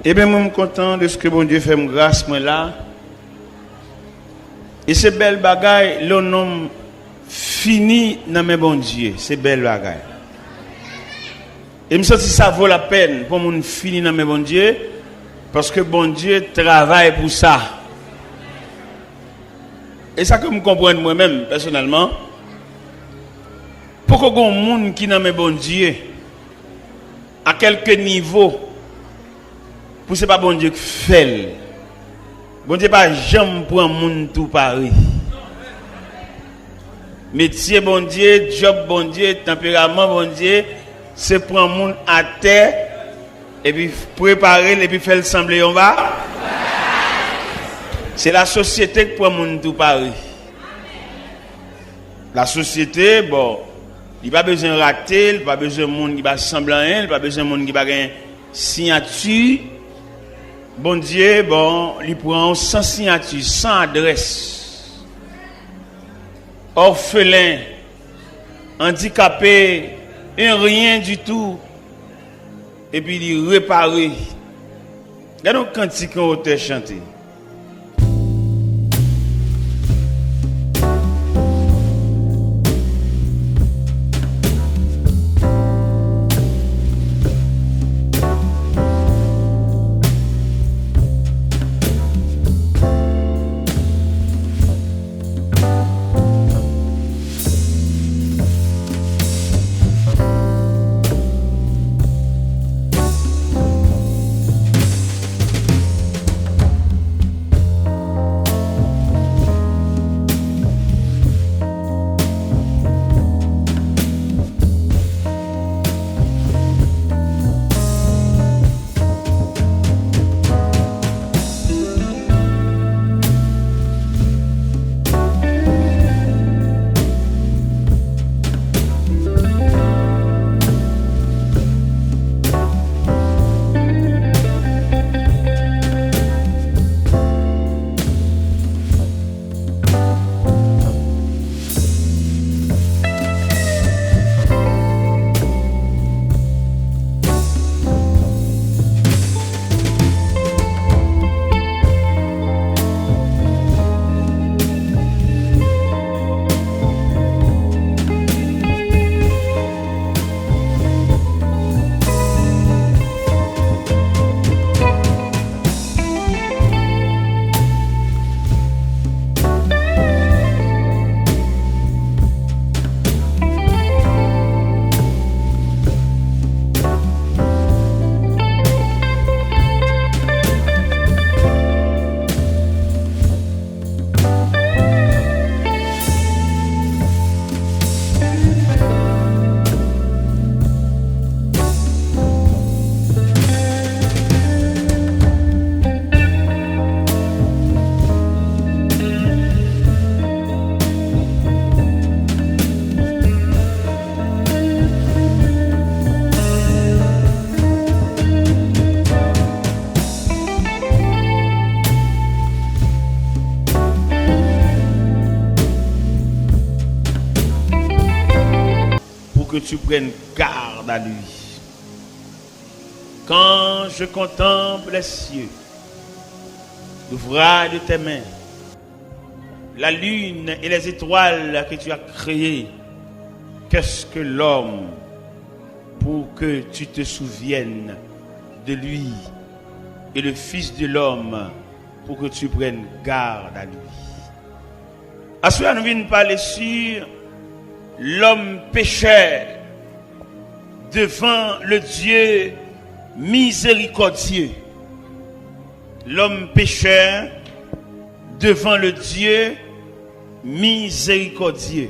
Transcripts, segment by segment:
Eh bien, moi, je suis content de ce que bon Dieu fait me grâce, moi là. Et c'est belle bagaille, le nom fini dans mes bon Dieu. C'est belle bagaille. Et je me sens que ça vaut la peine pour mon fini dans mes bon Dieu. Parce que bon Dieu travaille pour ça. Et ça que je comprends moi-même, personnellement. Pour que les gens qui dans mes bon Dieu, à quelques niveaux, pour ce pas bon Dieu qui fait. Bon Dieu pas jamais pour un monde tout pareil. Métier bon Dieu, job bon Dieu, tempérament bon Dieu, c'est pour un monde à terre et puis préparer et puis faire le sembler en bas. C'est la société qui prend un monde tout pareil. La société, bon, il n'a pas besoin de rater, il n'a pas besoin de monde qui va sembler à rien, il n'a pas besoin de monde qui va gagner signature. Bon Dieu, bon, il prend sans signature, sans adresse. Orphelin, handicapé, et rien du tout. Et puis il répare. Regardez le cantique qu'on a chanté. Que tu prennes garde à lui. Quand je contemple les cieux, l'ouvrage de tes mains, la lune et les étoiles que tu as créées, qu'est-ce que l'homme pour que tu te souviennes de lui et le Fils de l'homme pour que tu prennes garde à lui. À cela, nous venons parler sur l'homme pécheur devant le Dieu miséricordieux. L'homme pécheur devant le Dieu miséricordieux.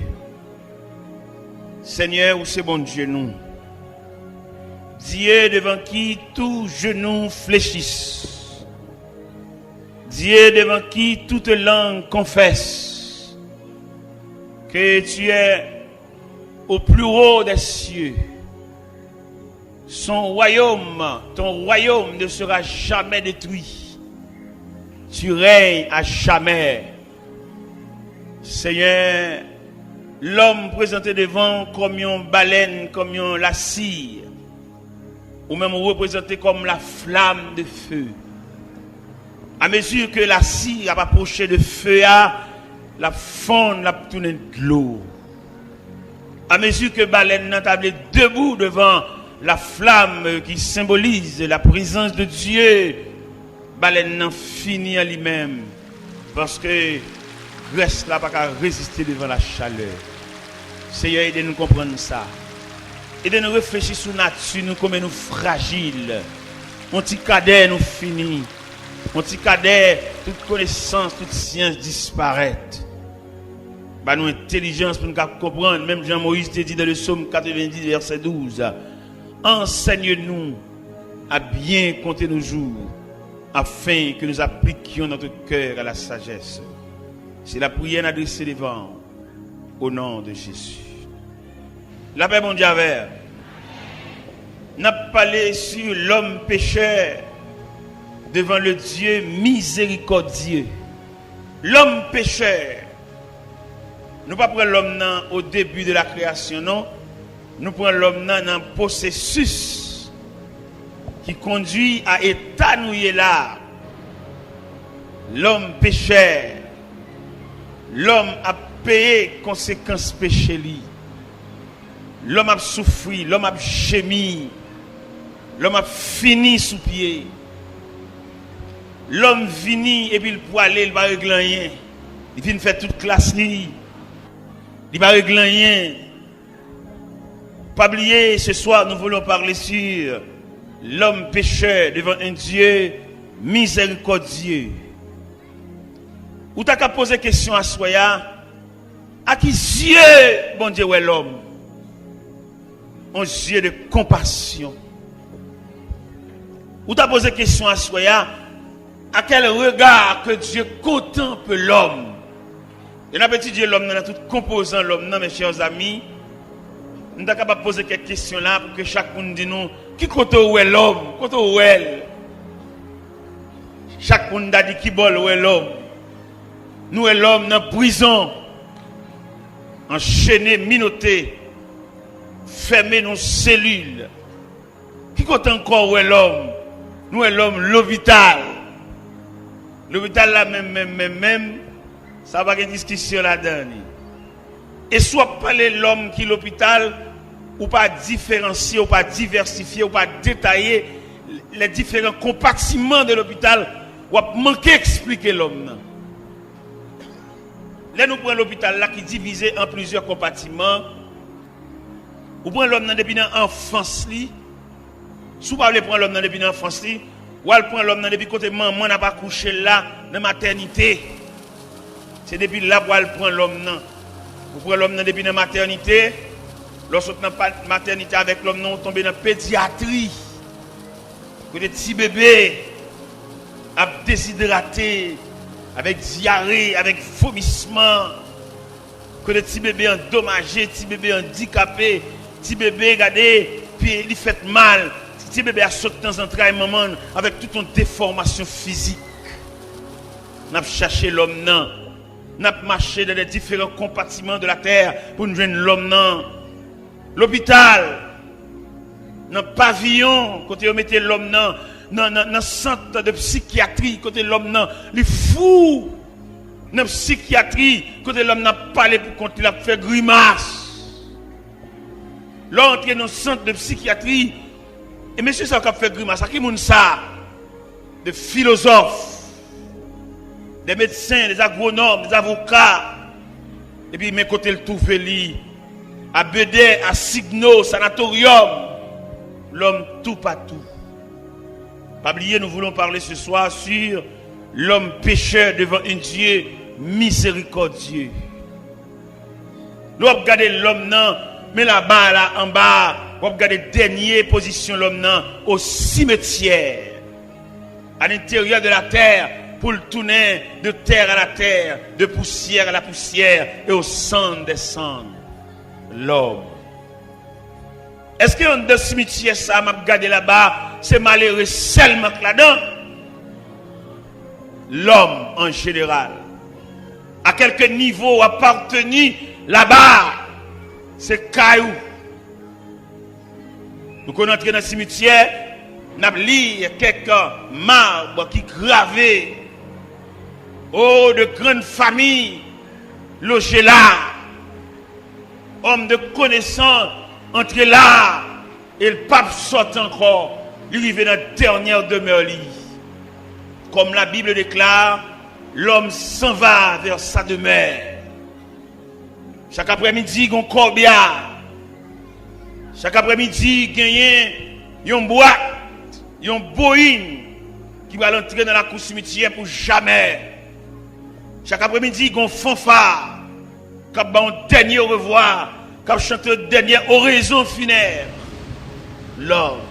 Seigneur, où c'est bon Dieu nous? Dieu devant qui tout genou fléchisse. Dieu devant qui toute langue confesse que tu es au plus haut des cieux. Son royaume, ton royaume ne sera jamais détruit. Tu règnes à jamais. Seigneur, l'homme présenté devant comme une baleine, comme une la cire, ou même représenté comme la flamme de feu. À mesure que la cire a approché de feu, la faune l'a tourné de l'eau. À mesure que baleine n'a tablé debout devant la flamme qui symbolise la présence de Dieu, baleine n'a fini à lui-même parce que reste là pas qu'à résister devant la chaleur. Seigneur, aidez-nous comprendre ça. Aidez-nous réfléchir sur la nature, nous comme nous fragiles. Mon petit cadet nous finit. Mon petit cadet, toute connaissance, toute science disparaît. Bah, nous intelligence pour nous comprendre. Même Jean-Moïse te dit dans le psaume 90, verset 12. Enseigne-nous à bien compter nos jours, afin que nous appliquions notre cœur à la sagesse. C'est la prière adressée devant, au nom de Jésus. La paix mondiale. N'a parlé sur l'homme pécheur devant le Dieu miséricordieux. L'homme pécheur. Nous ne prenons pas l'homme au début de la création, non. Nous prenons l'homme dans un processus qui conduit à étanouir là. L'homme pécheur. L'homme a payé conséquences péché. L'homme a souffert, l'homme a gémi. L'homme a fini sous pied. L'homme vini et puis il peut aller, il va régler rien. Il vient faire toute classe li. Il va régler rien. Pas oublier, ce soir nous voulons parler sur l'homme pécheur devant un Dieu miséricordieux. Ou t'as qu'à poser question à Soya, à qui Dieu, bon Dieu, est l'homme? Un Dieu de compassion. Ou t'as posé question à Soya, à quel regard que Dieu contemple l'homme? Et n'a petit Dieu l'homme dans tout composant l'homme, non mes chers amis. Nous sommes capables de poser quelques questions là pour que chacun nous dise nous, qui côté où est l'homme? Côté où est? Chacun a dit qui bol où est l'homme? Nous est l'homme dans la prison, enchaîné, minoté, fermé dans nos cellules. Qui côté encore où est l'homme? Nous est l'homme l'hôpital. L'hôpital là même, ça va y avoir une discussion là-dedans. Et soit parler l'homme qui est l'hôpital, ou pas différencier, ou pas diversifier, ou pas détailler les différents compartiments de l'hôpital, ou pas manquer expliquer l'homme. Là, nous prenons l'hôpital là qui est divisé en plusieurs compartiments. Ou prenons l'homme depuis l'enfance. Si vous ne prendre l'homme depuis l'enfance, ou elle prend l'homme depuis côté maman n'a pas couché là, dans la maternité. C'est depuis là où elle prend l'homme. Vous prenez l'homme depuis la maternité. Lorsque dans la maternité avec l'homme, on tombe dans la pédiatrie. Côté petit bébé a déshydraté, avec diarrhée, avec vomissement. Côté petit bébé endommagé, petit bébé handicapé, petit bébé regardez, puis il fait mal. Petit bébé a sauté dans un travail maman avec toute une déformation physique. N'a cherché l'homme non. N'a marché dans les différents compartiments de la terre pour nous joindre l'homme non. L'hôpital, dans le pavillon, côté où mettez l'homme non, dans le centre de psychiatrie, côté l'homme non, les fous, dans la psychiatrie, côté l'homme n'a pas parlé pour quand il a fait grimace. L'entrée dans le centre de psychiatrie, et monsieur ça a fait grimace, à qui moun ça? Des philosophes, des médecins, des agronomes, des avocats, et puis mes côtés le tout fait à Bédé, à Signo, sanatorium, l'homme tout partout. Pas oublier, nous voulons parler ce soir sur l'homme pécheur devant un Dieu miséricordieux. Nous regardons l'homme non, mais là-bas, là en bas, vous regardez dernière position l'homme non, au cimetière, à l'intérieur de la terre, pour le tourner de terre à la terre, de poussière à la poussière et au sang des cendres. L'homme. Est-ce que dans le cimetière, ça m'a regardé là-bas, c'est malheureux seulement là-dedans? L'homme en général, à quelques niveaux appartenu là-bas, c'est caillou. Nous connaissons dans le cimetière, nous avons lu quelques marbres qui gravaient. Oh, de grandes familles logées là. Hommes de connaissance entre là. Et le pape sort encore. Il arrive dans la dernière demeure. Comme la Bible déclare, l'homme s'en va vers sa demeure. Chaque après-midi, il y a un corbillard. Chaque après-midi, il y a une boîte, il y a une boïne qui va entrer dans la cour cimetière pour jamais. Chaque après-midi, il y a un fanfare qui va un dernier au revoir, qui va chanter une dernière oraison funèbre. L'homme.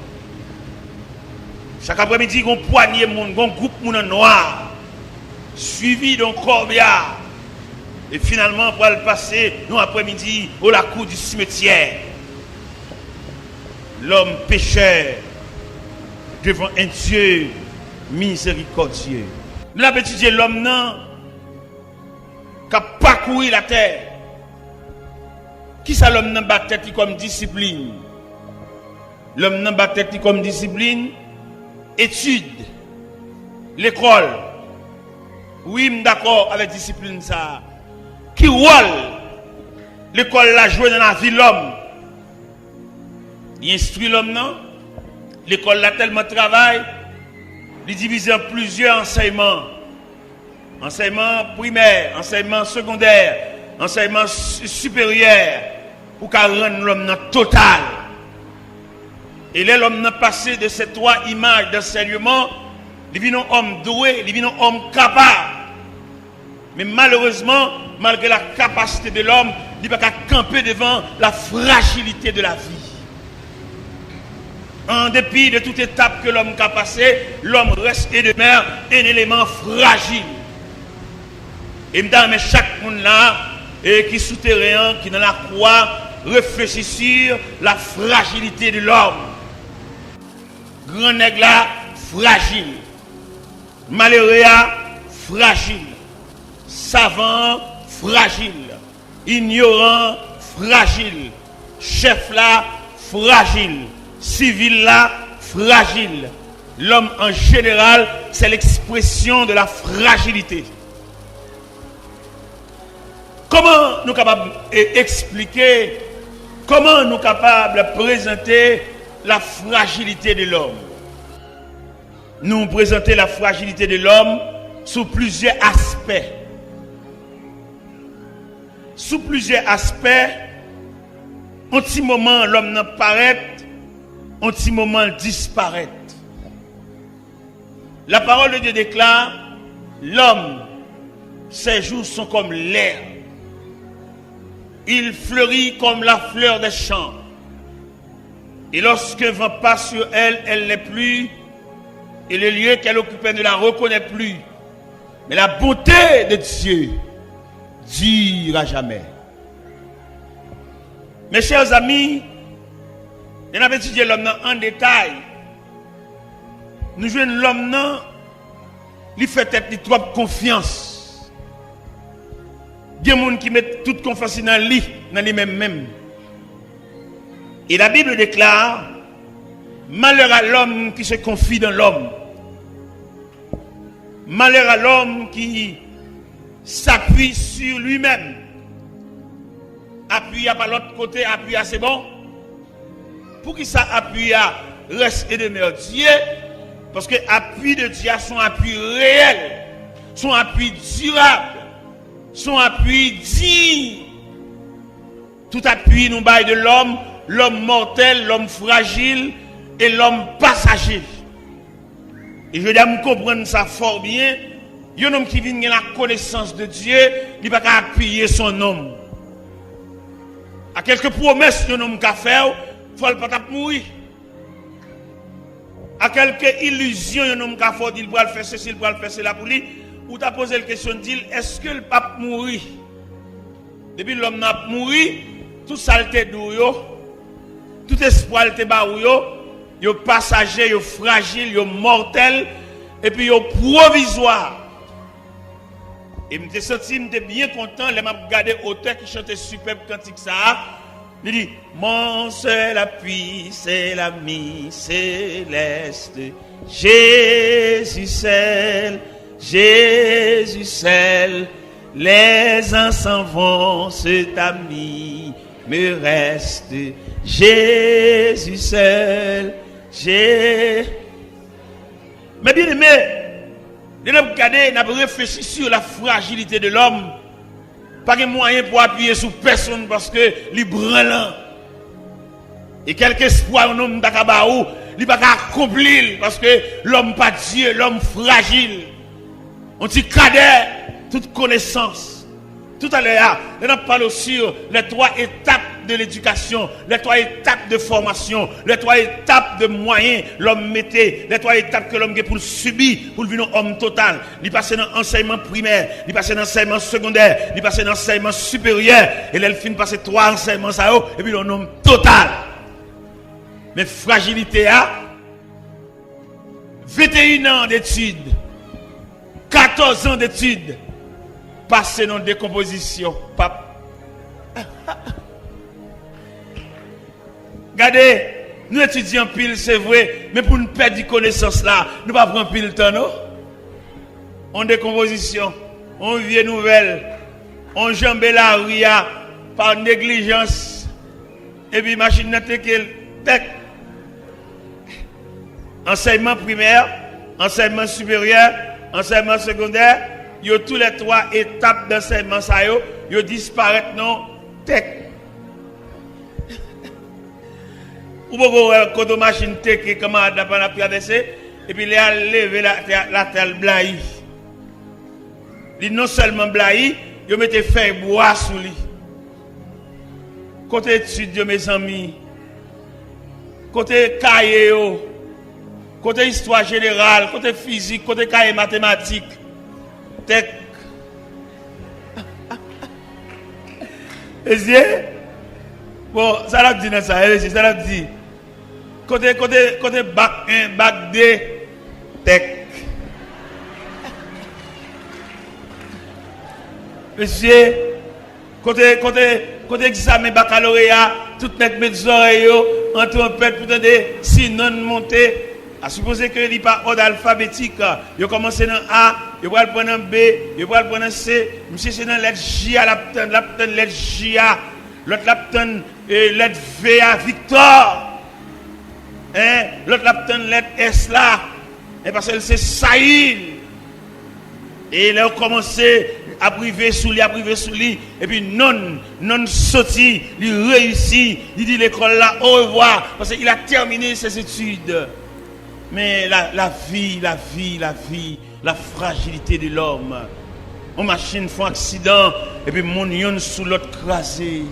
Chaque après-midi, il y a un poignée de monde, il y a un groupe de monde noir, suivi d'un corbillard. Et finalement, pour le passer, nous après-midi, au la cour du cimetière. L'homme pécheur devant un Dieu miséricordieux. Nous avons étudié l'homme qui a parcouru la terre. Qui ça l'homme n'a pas tête comme discipline? L'homme n'a pas tête comme discipline. Étude. L'école. Oui, je suis d'accord avec discipline ça. Qui rôle l'école l'a joué dans la vie de l'homme? Il instruit l'homme, non? L'école a tellement de travail, il divise en plusieurs enseignements. Enseignement primaire, enseignement secondaire, enseignement supérieur, pour qu'à rendre l'homme total. Et là, l'homme n'a passé de ces trois images d'enseignement, il vit un homme doué, il vit un homme capable. Mais malheureusement, malgré la capacité de l'homme, il ne peut pas camper devant la fragilité de la vie. En dépit de toute étape que l'homme a passée, l'homme reste et demeure un élément fragile. Et mais chaque monde là, qui est souterrain, qui dans la croix, réfléchit sur la fragilité de l'homme. Grand nègre là, fragile. Malheureux fragile. Savant, fragile. Ignorant, fragile. Chef là, fragile. Civil là, fragile. L'homme en général, c'est l'expression de la fragilité. Comment nous sommes capables d'expliquer, comment nous sommes capables de présenter la fragilité de l'homme? Nous présentons la fragilité de l'homme sous plusieurs aspects. Sous plusieurs aspects, un petit moment l'homme n'apparaît, un petit moment disparaît. La parole de Dieu déclare, l'homme, ses jours sont comme l'air. Il fleurit comme la fleur des champs. Et lorsque vent passe sur elle, elle n'est plus. Et le lieu qu'elle occupait ne la reconnaît plus. Mais la beauté de Dieu dure à jamais. Mes chers amis, on a étudié l'homme en détail. Nous jouons l'homme, il fait être trop confiance. Il y a des gens qui mettent toute confiance dans lui-même. Et la Bible déclare, malheur à l'homme qui se confie dans l'homme. Malheur à l'homme qui s'appuie sur lui-même. Appuie à l'autre côté, appuie à c'est bon. Pour qui ça appuie à reste et demeure Dieu? Parce que l'appui de Dieu, son appui réel, son appui durable, son appui digne. Tout appui nous baille de l'homme, l'homme mortel, l'homme fragile et l'homme passager. Et je dois me comprendre ça fort bien. Un homme qui vient de la connaissance de Dieu, il ne peut pas appuyer son homme. À quelques promesses que l'homme a fait, il ne faut pas mourir. À quelques illusions, un homme a fait, il va faire ceci, il va faire cela pour lui. Ou tu as posé la question, dit, est-ce que le pape mourit? Depuis l'homme n'a pas mouru, tout ça était douillot, tout espoir était barouillot, il est passager, il est fragile, il est mortel, et puis il est provisoire. Et je me suis senti bien content, je me regardé l'auteur qui chantait superbe cantique ça, Il dit, mon seul appui, c'est l'ami céleste. Jésus seul, Jésus seul. Les uns s'en vont, cet ami me reste. Jésus seul, Jésus. Mais bien aimé, nous avons regardé, nous avons réfléchi sur la fragilité de l'homme. Pas de moyen pour appuyer sur personne parce que les branlant. Et quelque espoir un homme d'Akabaou, il va pas accomplir parce que l'homme pas Dieu, l'homme fragile. On dit cadet, toute connaissance. Tout à l'heure, nous avons parlé sur les 3 étapes de l'éducation, les 3 étapes de formation, les 3 étapes de moyens l'homme mettait, les 3 étapes que l'homme a pour subir, pour devenir un homme total. Il passe dans l'enseignement primaire, il passe dans l'enseignement secondaire, il passe dans l'enseignement supérieur, et là, il finit par ces 3 enseignements, et puis un homme total. Mais fragilité a 21 ans d'études, 14 ans d'études, passé dans décomposition, pape. Regardez, nous étudions pile, c'est vrai, mais pour nous perdre de connaissance là, nous ne pas prendre pile temps, non? On décomposition, on vieille nouvelle, on jambe la ria par négligence, et puis machine n'a tech. Enseignement primaire, enseignement supérieur, enseignement secondaire, il y a tous les 3 étapes d'enseignement, ça y disparaissent non, tech. Ou beaucoup quand on machine tech comment on a traversé et puis il a levé la terre blaï. Il non seulement blaï, il mettait feuille bois sous lui. Côté études mes amis, côté cahier, côté histoire générale, côté physique, côté cahier mathématique, tech. Et bon, ça l'a dit dans ça, ça l'a dit. Côté bac 1, bac 2, tech. Monsieur, côté examen baccalauréat, tout net met des oreilles, en trompette pour tenter si non monter. À supposer que il n'y a pas ordre alphabétique, il commence dans A, il va prendre un B, il va prendre un C, monsieur c'est dans lettre J à l'aptenne lettre J à l'autre l'aptenne lettre V à Victor. Hein, l'autre l'aptenne lettre S là, et parce que c'est Saïl. Et il a commencé à priver sous lui, et puis non sorti, il réussit, il dit l'école là, au revoir, parce qu'il a terminé ses études. Mais la vie, la fragilité de l'homme. On machine font accident, et puis mon yon sous l'autre crasé.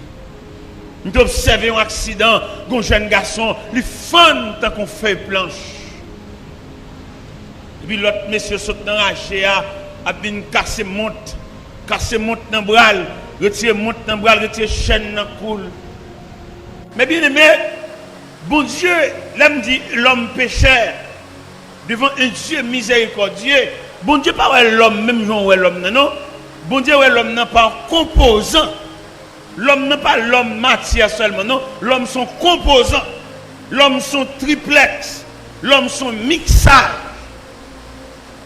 Nous observons un accident, un jeune garçon, il fun tant qu'on fait planche. Et puis l'autre monsieur saute dans la GA, a bien cassé monte dans le bras, retire monte dans le bras, retire chaîne dans le cou. Mais bien aimé, bon Dieu, l'homme dit l'homme pécheur, devant un Dieu miséricordieux, bon Dieu pas l'homme, même genre l'homme, non? Bon Dieu, l'homme n'a pas un composant. L'homme n'est pas l'homme matière seulement, non? L'homme sont composants. L'homme sont triplex. L'homme sont mixage.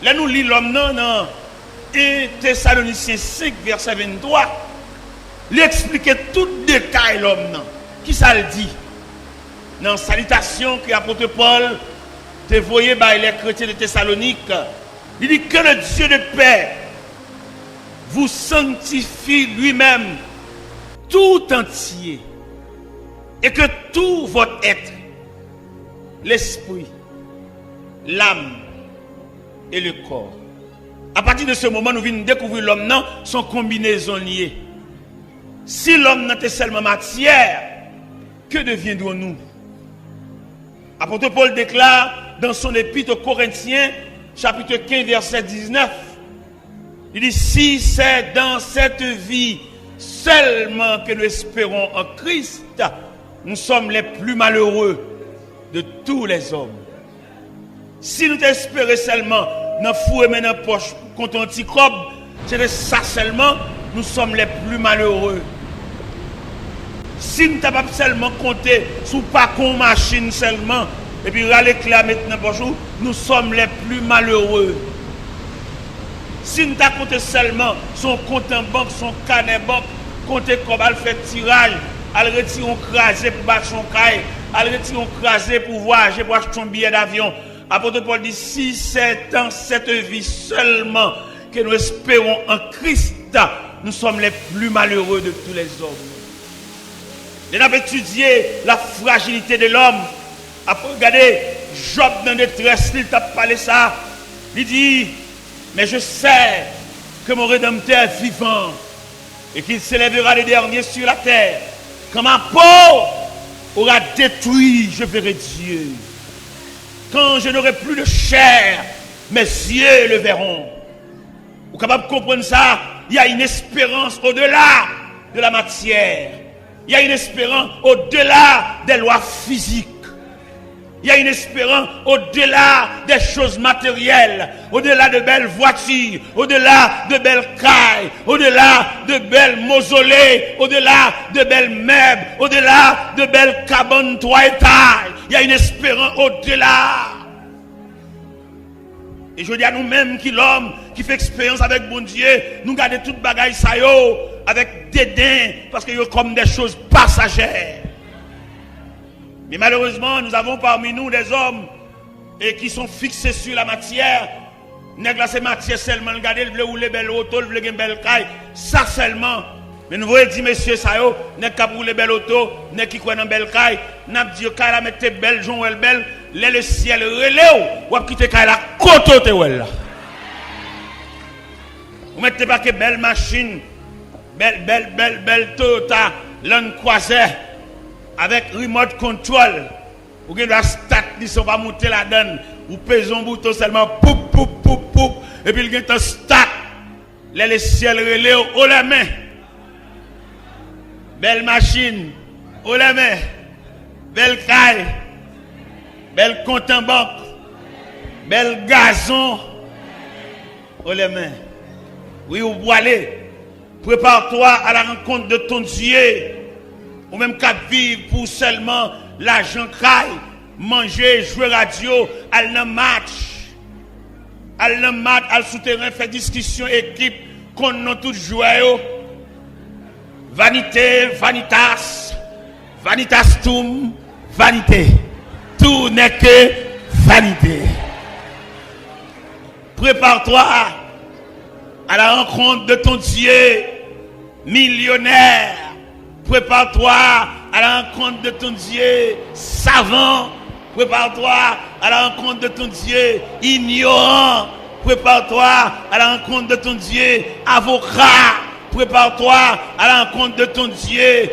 Là, nous lisons l'homme, non? Et Thessaloniciens 5, verset 23. Il explique tout détail l'homme, non? Qui ça le dit? Dans la salutation que l'apôtre Paul te voyait par les chrétiens de Thessalonique, il dit que le Dieu de paix vous sanctifie lui-même tout entier et que tout votre être, l'esprit, l'âme et le corps. À partir de ce moment, nous venons découvrir l'homme, non, son combinaison liée. Si l'homme n'était seulement matière, que deviendrons-nous? Apôtre Paul déclare dans son épître aux Corinthiens, chapitre 15, verset 19, il dit, si c'est dans cette vie seulement que nous espérons en Christ, nous sommes les plus malheureux de tous les hommes. Si nous espérons seulement dans le four et dans la poche contre un petit crobe, c'est de ça seulement, nous sommes les plus malheureux. Si nous pas seulement compter sous pas qu'on machine seulement, et puis râler clair maintenant bonjour, nous sommes les plus malheureux. Si nous avons compté seulement son compte en banque, son carnet banque, compter comment elle fait tirage, elle retire un crasé pour battre son caille, elle retire un crasé pour voyager, pour acheter un billet d'avion. Apôtre Paul dit, si c'est dans cette vie seulement que nous espérons en Christ, nous sommes les plus malheureux de tous les hommes. Nous avons étudié la fragilité de l'homme. Après, regardez, Job dans détresse, il t'a parlé ça. Il dit, mais je sais que mon Rédempteur est vivant et qu'il s'élèvera les derniers sur la terre. Quand ma peau aura détruit, je verrai Dieu. Quand je n'aurai plus de chair, mes yeux le verront. Vous êtes capable de comprendre ça? Il y a une espérance au-delà de la matière. Il y a une espérance au-delà des lois physiques. Il y a une espérance au-delà des choses matérielles, au-delà de belles voitures, au-delà de belles cailles, au-delà de belles mausolées, au-delà de belles meubles, au-delà de belles cabanes toit et taille. Il y a une espérance au-delà. Et je dis à nous-mêmes qui l'homme qui fait expérience avec bon Dieu, nous gardons toute bagaille ça yo avec dédain parce que yo comme des choses passagères. Mais malheureusement, nous avons parmi nous des hommes et qui sont fixés sur la matière. Nèg la c'est matière seulement, regarder le veut rouler belle auto, le veut une belle caille, ça seulement. Mais nous voyons dire messieurs ça yo, nèg qui rouler belle auto, nèg qui croit dans belle caille, n'a dit caille la mettre belle jon elle belle, le ciel relève ou quitter caille la côté là. Vous mettez pas que belle machine, belle Toyota Land Cruiser avec remote control. Ou que la stat ne sont pas monter la donne, ou pèse un bouton seulement poup poup poup poup et puis il y a un stat. Le ciel relève haut la main. Belle machine, haut la main. Belle caille. Belle compte en banque. Belle gazon. Haut la main. Oui, ou pour aller. Prépare-toi à la rencontre de ton Dieu. Ou même qu'à vivre pour seulement l'argent caille, manger, jouer radio, aller dans match. Aller dans match, aller souterrain, faire discussion, équipe, qu'on n'a tout joué. Vanité, vanitas, vanitastum, vanité. Tout n'est que vanité. Prépare-toi à la rencontre de ton Dieu millionnaire. Prépare-toi à la rencontre de ton Dieu savant. Prépare-toi à la rencontre de ton Dieu ignorant. Prépare-toi à la rencontre de ton Dieu avocat. Prépare-toi à la rencontre de ton Dieu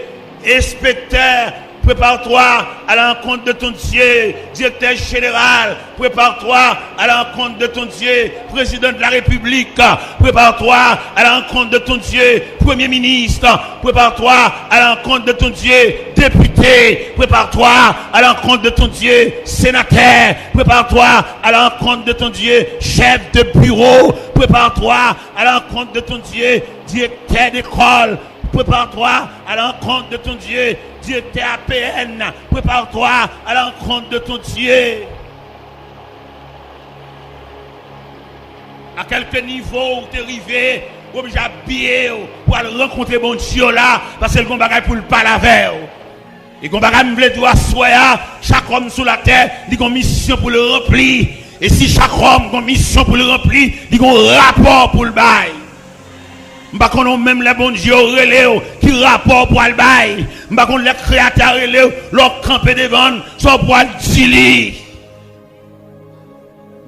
inspecteur. Prépare-toi à la rencontre de ton Dieu, directeur général. Prépare-toi à la rencontre de ton Dieu, président de la République. Prépare-toi à la rencontre de ton Dieu, premier ministre. Prépare-toi à la rencontre de ton Dieu, député. Prépare-toi à la rencontre de ton Dieu, sénateur. Prépare-toi à la rencontre de ton Dieu, chef de bureau. Prépare-toi à la rencontre de ton Dieu, directeur d'école. Prépare-toi à la rencontre de ton Dieu, directeur APN. Prépare-toi à la rencontre de ton Dieu. À quelques niveaux où tu es arrivé, obligé à habiller pour aller rencontrer mon Dieu là, parce que le bon bagage pour le parler avec. Et le bagage me veut dire chaque homme sur la terre, il a une mission pour le remplir. Et si chaque homme a une mission pour le remplir, il a un rapport pour le bail. M'ba konon même les bons dieux relève qui rapport pour le bail. M'ba konon les créateurs relève leur camper devant son pour le dili.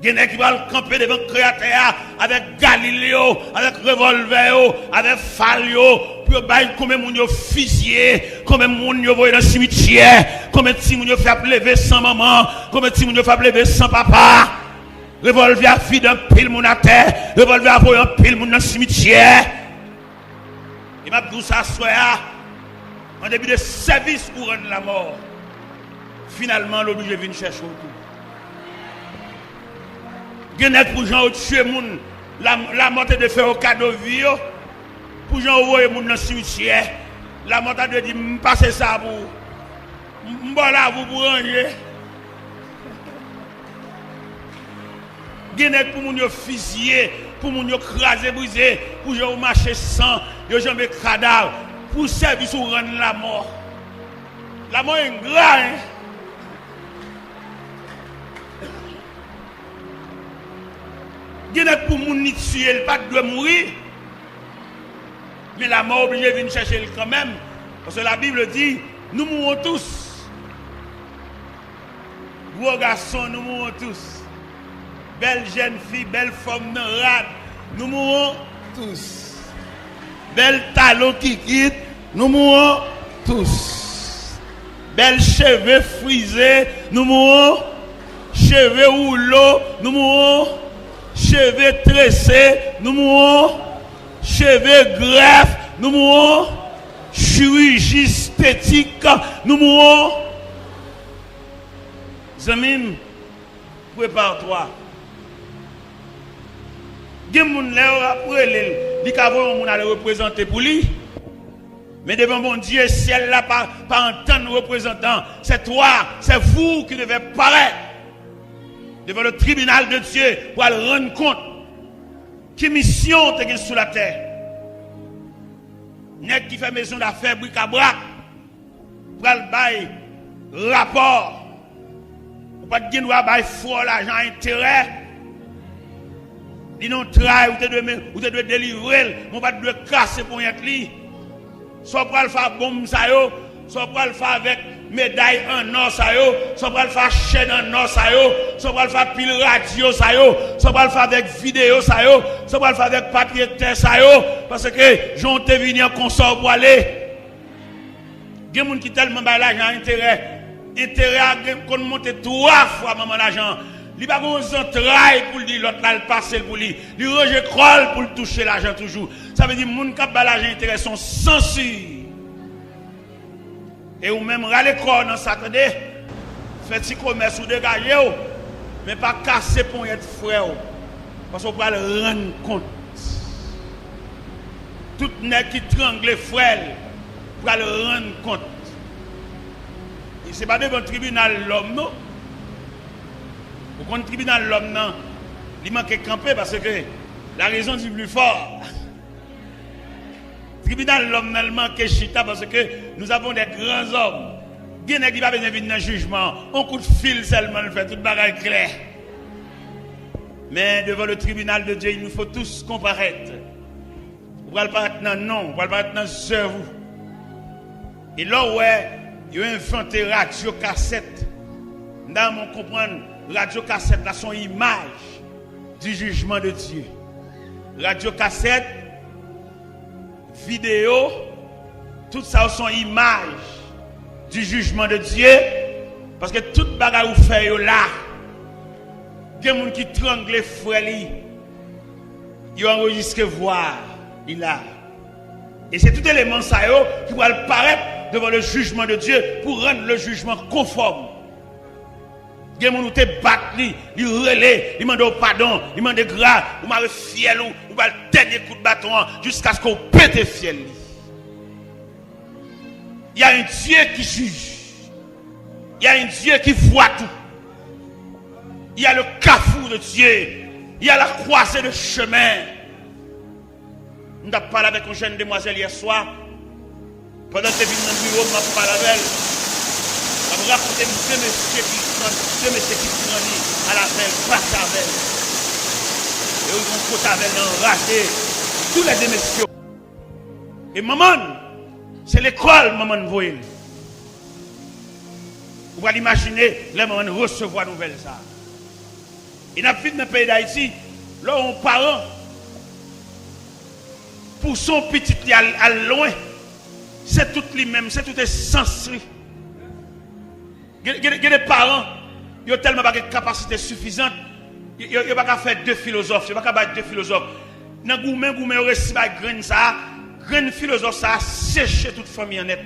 Gene qui va camper devant créateur avec Galiléo, avec revolver, avec Falio, pour bail combien moun yo fusillé, combien moun yo voyé dans le cimetière, combien ti moun yo fait lever sans maman, combien ti moun yo fait lever sans papa. Revolver a fait d'un pile moun à terre, revolver a voyé un pile moun dans le cimetière. Il m'a dit ça soir en début de service pour rendre la mort. Finalement, l'obligé vient chercher autour. Genet pour gens tuer moun, la mort de faire au cadeau vie pour gens envoyer moun dans le cimetière. La montagne de dit, passez ça pour. M'bola vous pour ranger. Genek pour moun yo fusiller, pour moun yo craser, briser, pour yo marcher sans, yo jambe cadavre, pour servir ou rendre la mort. La mort est grave, hein? Genek pour moun ni tuer, pas doit mourir. Mais la mort obligée de venir chercher quand même. Parce que la Bible dit, nous mourrons tous. Gros garçons, nous mourrons tous. Belle jeune fille, belle femme, nous mourrons tous. Belle talon qui quitte, nous mourrons tous. Belle cheveux frisés, nous mourrons. Cheveux rouleaux, nous mourrons. Cheveux tressés, nous mourrons. Cheveux greffes, nous mourrons. Chirurgie esthétique, nous mourrons. Zamim, prépare-toi. Il y a des gens qui vont représenter pour lui. Mais devant mon Dieu, ciel là, pas en tant que représentant, c'est toi, c'est vous qui devez paraître devant le tribunal de Dieu pour aller rendre compte quelle mission tu as sous la terre. Nèg qui fait maison d'affaires, bric-à-brac, pour aller bailler rapport, ou pas de gain bailler fort l'argent intérêt. Dis non travail ou te doit délivrer, mon pas de casser pour y être li. Soit pour le faire bombe ça yo, soit pour le faire avec médaille en or ça yo, soit pour le faire chaîne en or ça yo, soit pour le faire pile radio ça yo, soit pour le faire avec vidéo ça yo, soit pour le faire avec papier terre ça yo, parce que j'ont te venir consort pour aller. Il y a des gens qui tellement bail l'argent intérêt à qu'on monte 3 fois maman l'argent. Il n'y a pas de travail pour dire l'autre là, le passer pour lui. Il rejet croll pour toucher l'argent toujours. Ça veut dire que les gens qui ont l'argent intérêt sont censurés. Et ou même râler corps dans Saturday, fait petit commerce ou dégager, mais pas casser pour être frère. Parce qu'on peut le rendre compte. Tout nèg qui trangle frère, pour le rendre compte. Et ce n'est pas devant le tribunal l'homme, non? Au compte tribunal l'homme non, il manque de camper parce que la raison du plus fort. Tribunal l'homme non manque de chita parce que nous avons des grands hommes. Il y a qui va venir dans le jugement. On coup de fil seulement le fait toute bagaille claire. Mais devant le tribunal de Dieu, il nous faut tous comparaître. On va le paraître dans non, on va le paraître dans cerveau. Et là ouais, il y a inventé radio cassette. Nous on comprendre radio cassette là son image du jugement de Dieu. Radio cassette, vidéo, tout ça sont images du jugement de Dieu. Parce que toute bagarre ou fait là, il y a des gens qui tranglent les frères, ils ont enregistré voir, il a. Et c'est tout élément ça qui va paraître devant le jugement de Dieu pour rendre le jugement conforme. Il y a des gens qui te battent, ils relèvent, ils demandent pardon, ils demandent grâce, ou m'avez fiel ou va le dernier coup de bâton jusqu'à ce qu'on pète fiel. Il y a un Dieu qui juge. Il y a un Dieu qui voit tout. Il y a le carrefour de Dieu. Il y a la croisée de chemin. Nous avons parlé avec une jeune demoiselle hier soir. Pendant que je suis dans le bureau, je m'ai parlé avec elle. Je me raconté deux messieurs qui prennent à la veille, face à la. Et ils vont côté avec enragé. Tous les deux messieurs. Et maman, c'est l'école, maman voyez. Vous pouvez l'imaginer, les mamans recevoir nouvelle ça. Et dans le pays d'Haïti, là on parent, pour son petit à loin, c'est tout lui-même, c'est tout essentiel. Il y a des parents, ils ont tellement pas de capacité suffisante, ils n'ont pas qu'à faire deux philosophes, ils n'ont pas qu'à faire deux philosophes. Dans le gourmet, ils ont reçu la graine ça, graine philosophe ça a séché toute famille en net.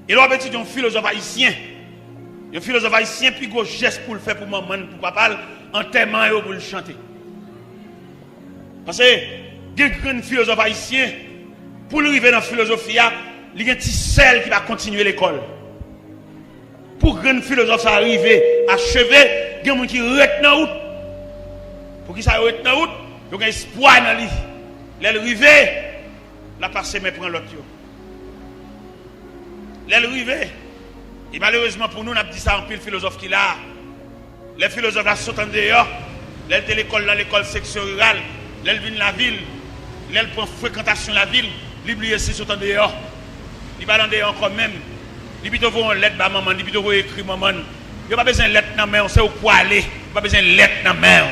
Et là, petit un philosophe haïtien. Un philosophe haïtien, puis gros geste pour le faire pour maman, pour papa, enterrement pour le chanter. Parce que, des grands philosophes haïtiens, Pour arriver dans la philosophie, il y a un petit sel qui va continuer l'école. Pour que une philosophe arrive, achever, il y a des gens qui restent dans la route. Pour qu'ils s'arrêtent dans la route, il y a un espoir dans lui. L'arrivée, la passé, mais prend l'autre. L'arrivée. Et malheureusement pour nous, on a dit ça en pile philosophe qui là. Les philosophes là sautent en dehors. Ils étaient l'école dans l'école section rurale. Ils viennent la ville. Ils prennent fréquentation de la ville. Ils oublient si sautent en dehors. Ils vont en dehors quand même. Ils vont une lettre à maman. Ils vont écrire maman. Il n'y a pas besoin de lettre dans la main. On sait où pour aller. Il n'y a pas besoin de lettre dans la main.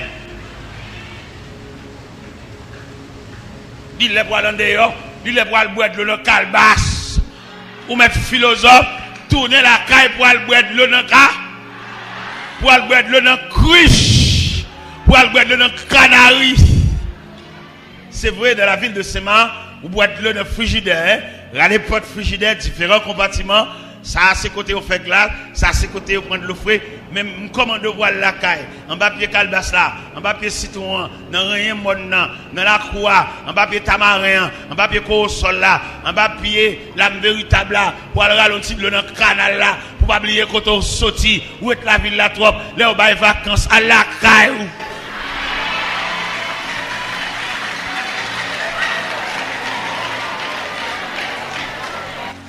Ils les boivent en dehors. Ils les boivent boire de l'eau dans le calebasse. Ou mettre philosophe. Tourner la caille pour aller boire de l'eau dans le cas. Pour aller boire de l'eau dans le cruche. Pour aller boire de l'eau dans le canari. C'est vrai, dans la ville de Sema, vous boire de l'eau dans le frigidaire. Regardez porte frigidaire, différents compartiments. Ça à ses côtés, on fait glace. Ça à ses côtés, on prend de l'eau fraîche. Même comment de boire la caille. En bas pied calebasse là. En bas pied citron. Dans rien mode dans la croix. En bas pied tamarin. En bas pied sol là. En bas pied l'âme véritable là. Pour aller ralentir de l'eau dans le canal là. Pour pas oublier quand on sortit. Où est la ville là trop. Là on va vacances à la caille.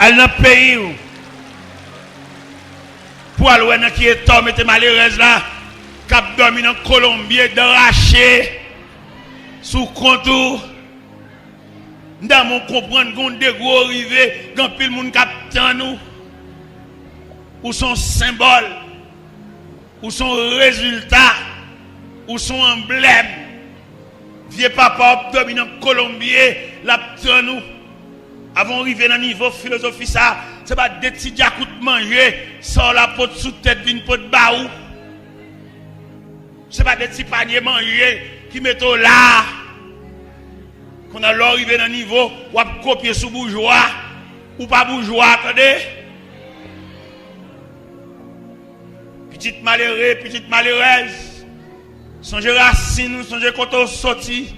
Elle n'a pays où. Pour aller qui est tombé, mettez malheureuse là, cap dormi dans Colombie, d'arracher, sous contour. Dans mon comprendre qu'on des gros arrivés, quand pile moun cap dans nous, ou son symbole, ou son résultat, ou son emblème. Vieux papa dormi dans Colombie, là dans nous. Avant d'arriver dans le niveau philosophie, ça, c'est pas des petits diacoutes manger, sans la pote sous tête d'une pote baou. C'est pas des petits paniers manger qui mettent là. Qu'on a l'arrivée dans le niveau, ou à copier sous bourgeois, ou pas bourgeois, attendez. Petite malheureuse, songez racine, songez quand on sorti,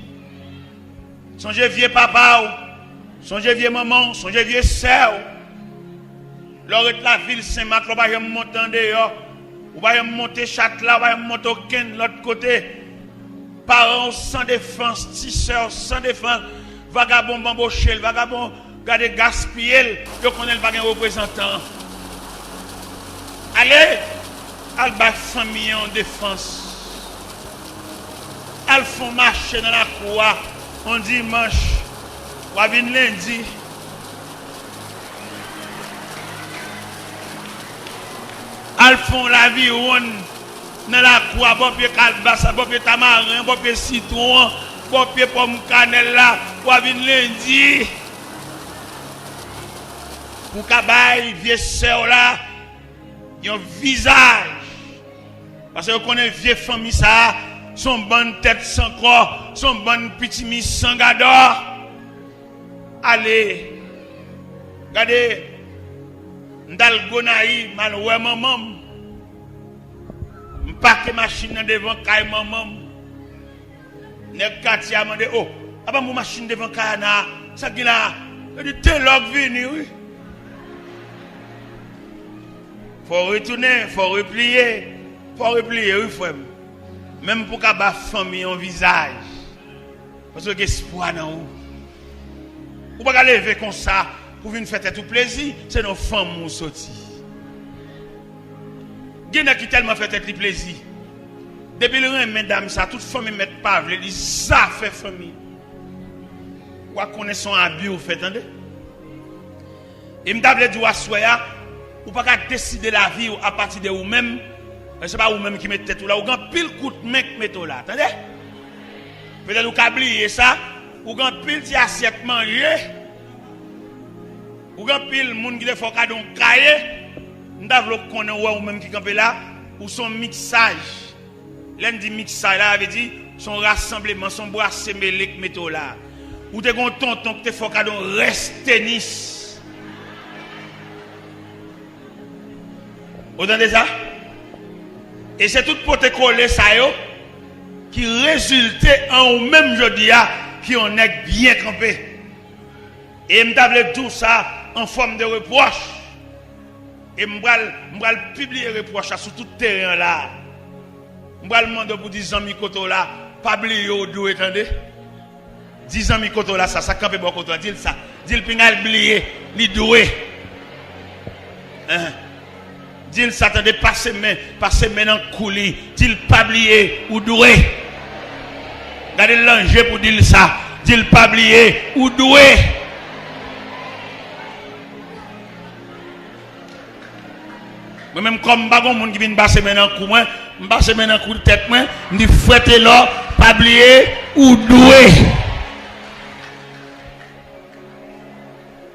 songez vieux papa. Songez vieux maman, songez vieux sœur. Lors de la ville Saint-Marc, on va monter en dehors. On va monter Châtelet, on va monter au Ken de l'autre côté. Parents sans défense, petits sœurs sans défense. Vagabond bamboché, vagabond gardé gaspillé. Je connais pas un représentant. Allez, Alba famille en défense. Elles font marcher dans la cour en dimanche. Ou à lundi, elles font la vie ronde dans la cour, bon pied calbassa, bon pied tamarin, bon pied citron, bon pied pomme cannelle là, ou à lundi. Pour qu'abaye, vieux sœur là, il y a un visage. Parce que vous connaissez vieux famille ça, son bonne tête sans corps, son bonne petit mis sans gador. Allez, regardez, dans Gonaï, mal ouais maman, m'paque machine devant caille maman, nèg quartier a demandé oh, aba mon machine devant caille na, ça qui là, il dit tel log venu oui. Faut retourner, faut replier oui frère. Même pour qu'à ba famille en visage. Parce que espoir dans vous. Ou pas lever comme ça pour venir faire tout plaisir, c'est nos femmes qui sont sorties. Il y a qui tellement fait tout plaisir. Depuis le rein, mesdames, ça, toute famille met pas, elle dit ça fait famille. Ou à connaître son abus, vous faites, attendez. Et je me dis, ou pas décider la vie à partir de vous-même, ce n'est pas vous-même qui mettez tout là, ou quand pile coup de main qui mettez là, attendez. Peut-être vous avez oublié ça. Ou quand pile ti assiette manger, ou quand pile moun qui fait cadeau cahier, n'davlo connait ou même qui campé là, ou son mixage. L'un dit mixage là veut dire son rassemblement, son bois semélé que mettez là. Ou te gon tonton qui te fait cadeau reste tennis. Vous entendez ça? Et c'est tout pour te coller ça yo qui résultait en même jodi qui on est bien campé. Et m'table tout ça en forme de reproche. Et m'bral publier reproche sur tout terrain là. M'bral demander pour 10 ans Mikoto là, pas oublier au dou attendez. 10 ans Mikoto là ça campe bon koto dit ça. Dit le pingal oublier, li doué. Hein? Dit ça attendez passer main dans coulis, dit pas oublier ou doué. Regardez l'enjeu pour dire ça, dit pas oublier ou doué. Moi-même, comme bagon monde qui vient passer maintenant coup moi, passer maintenant coup de tête moi, me fouetter là, pas oublier ou doué.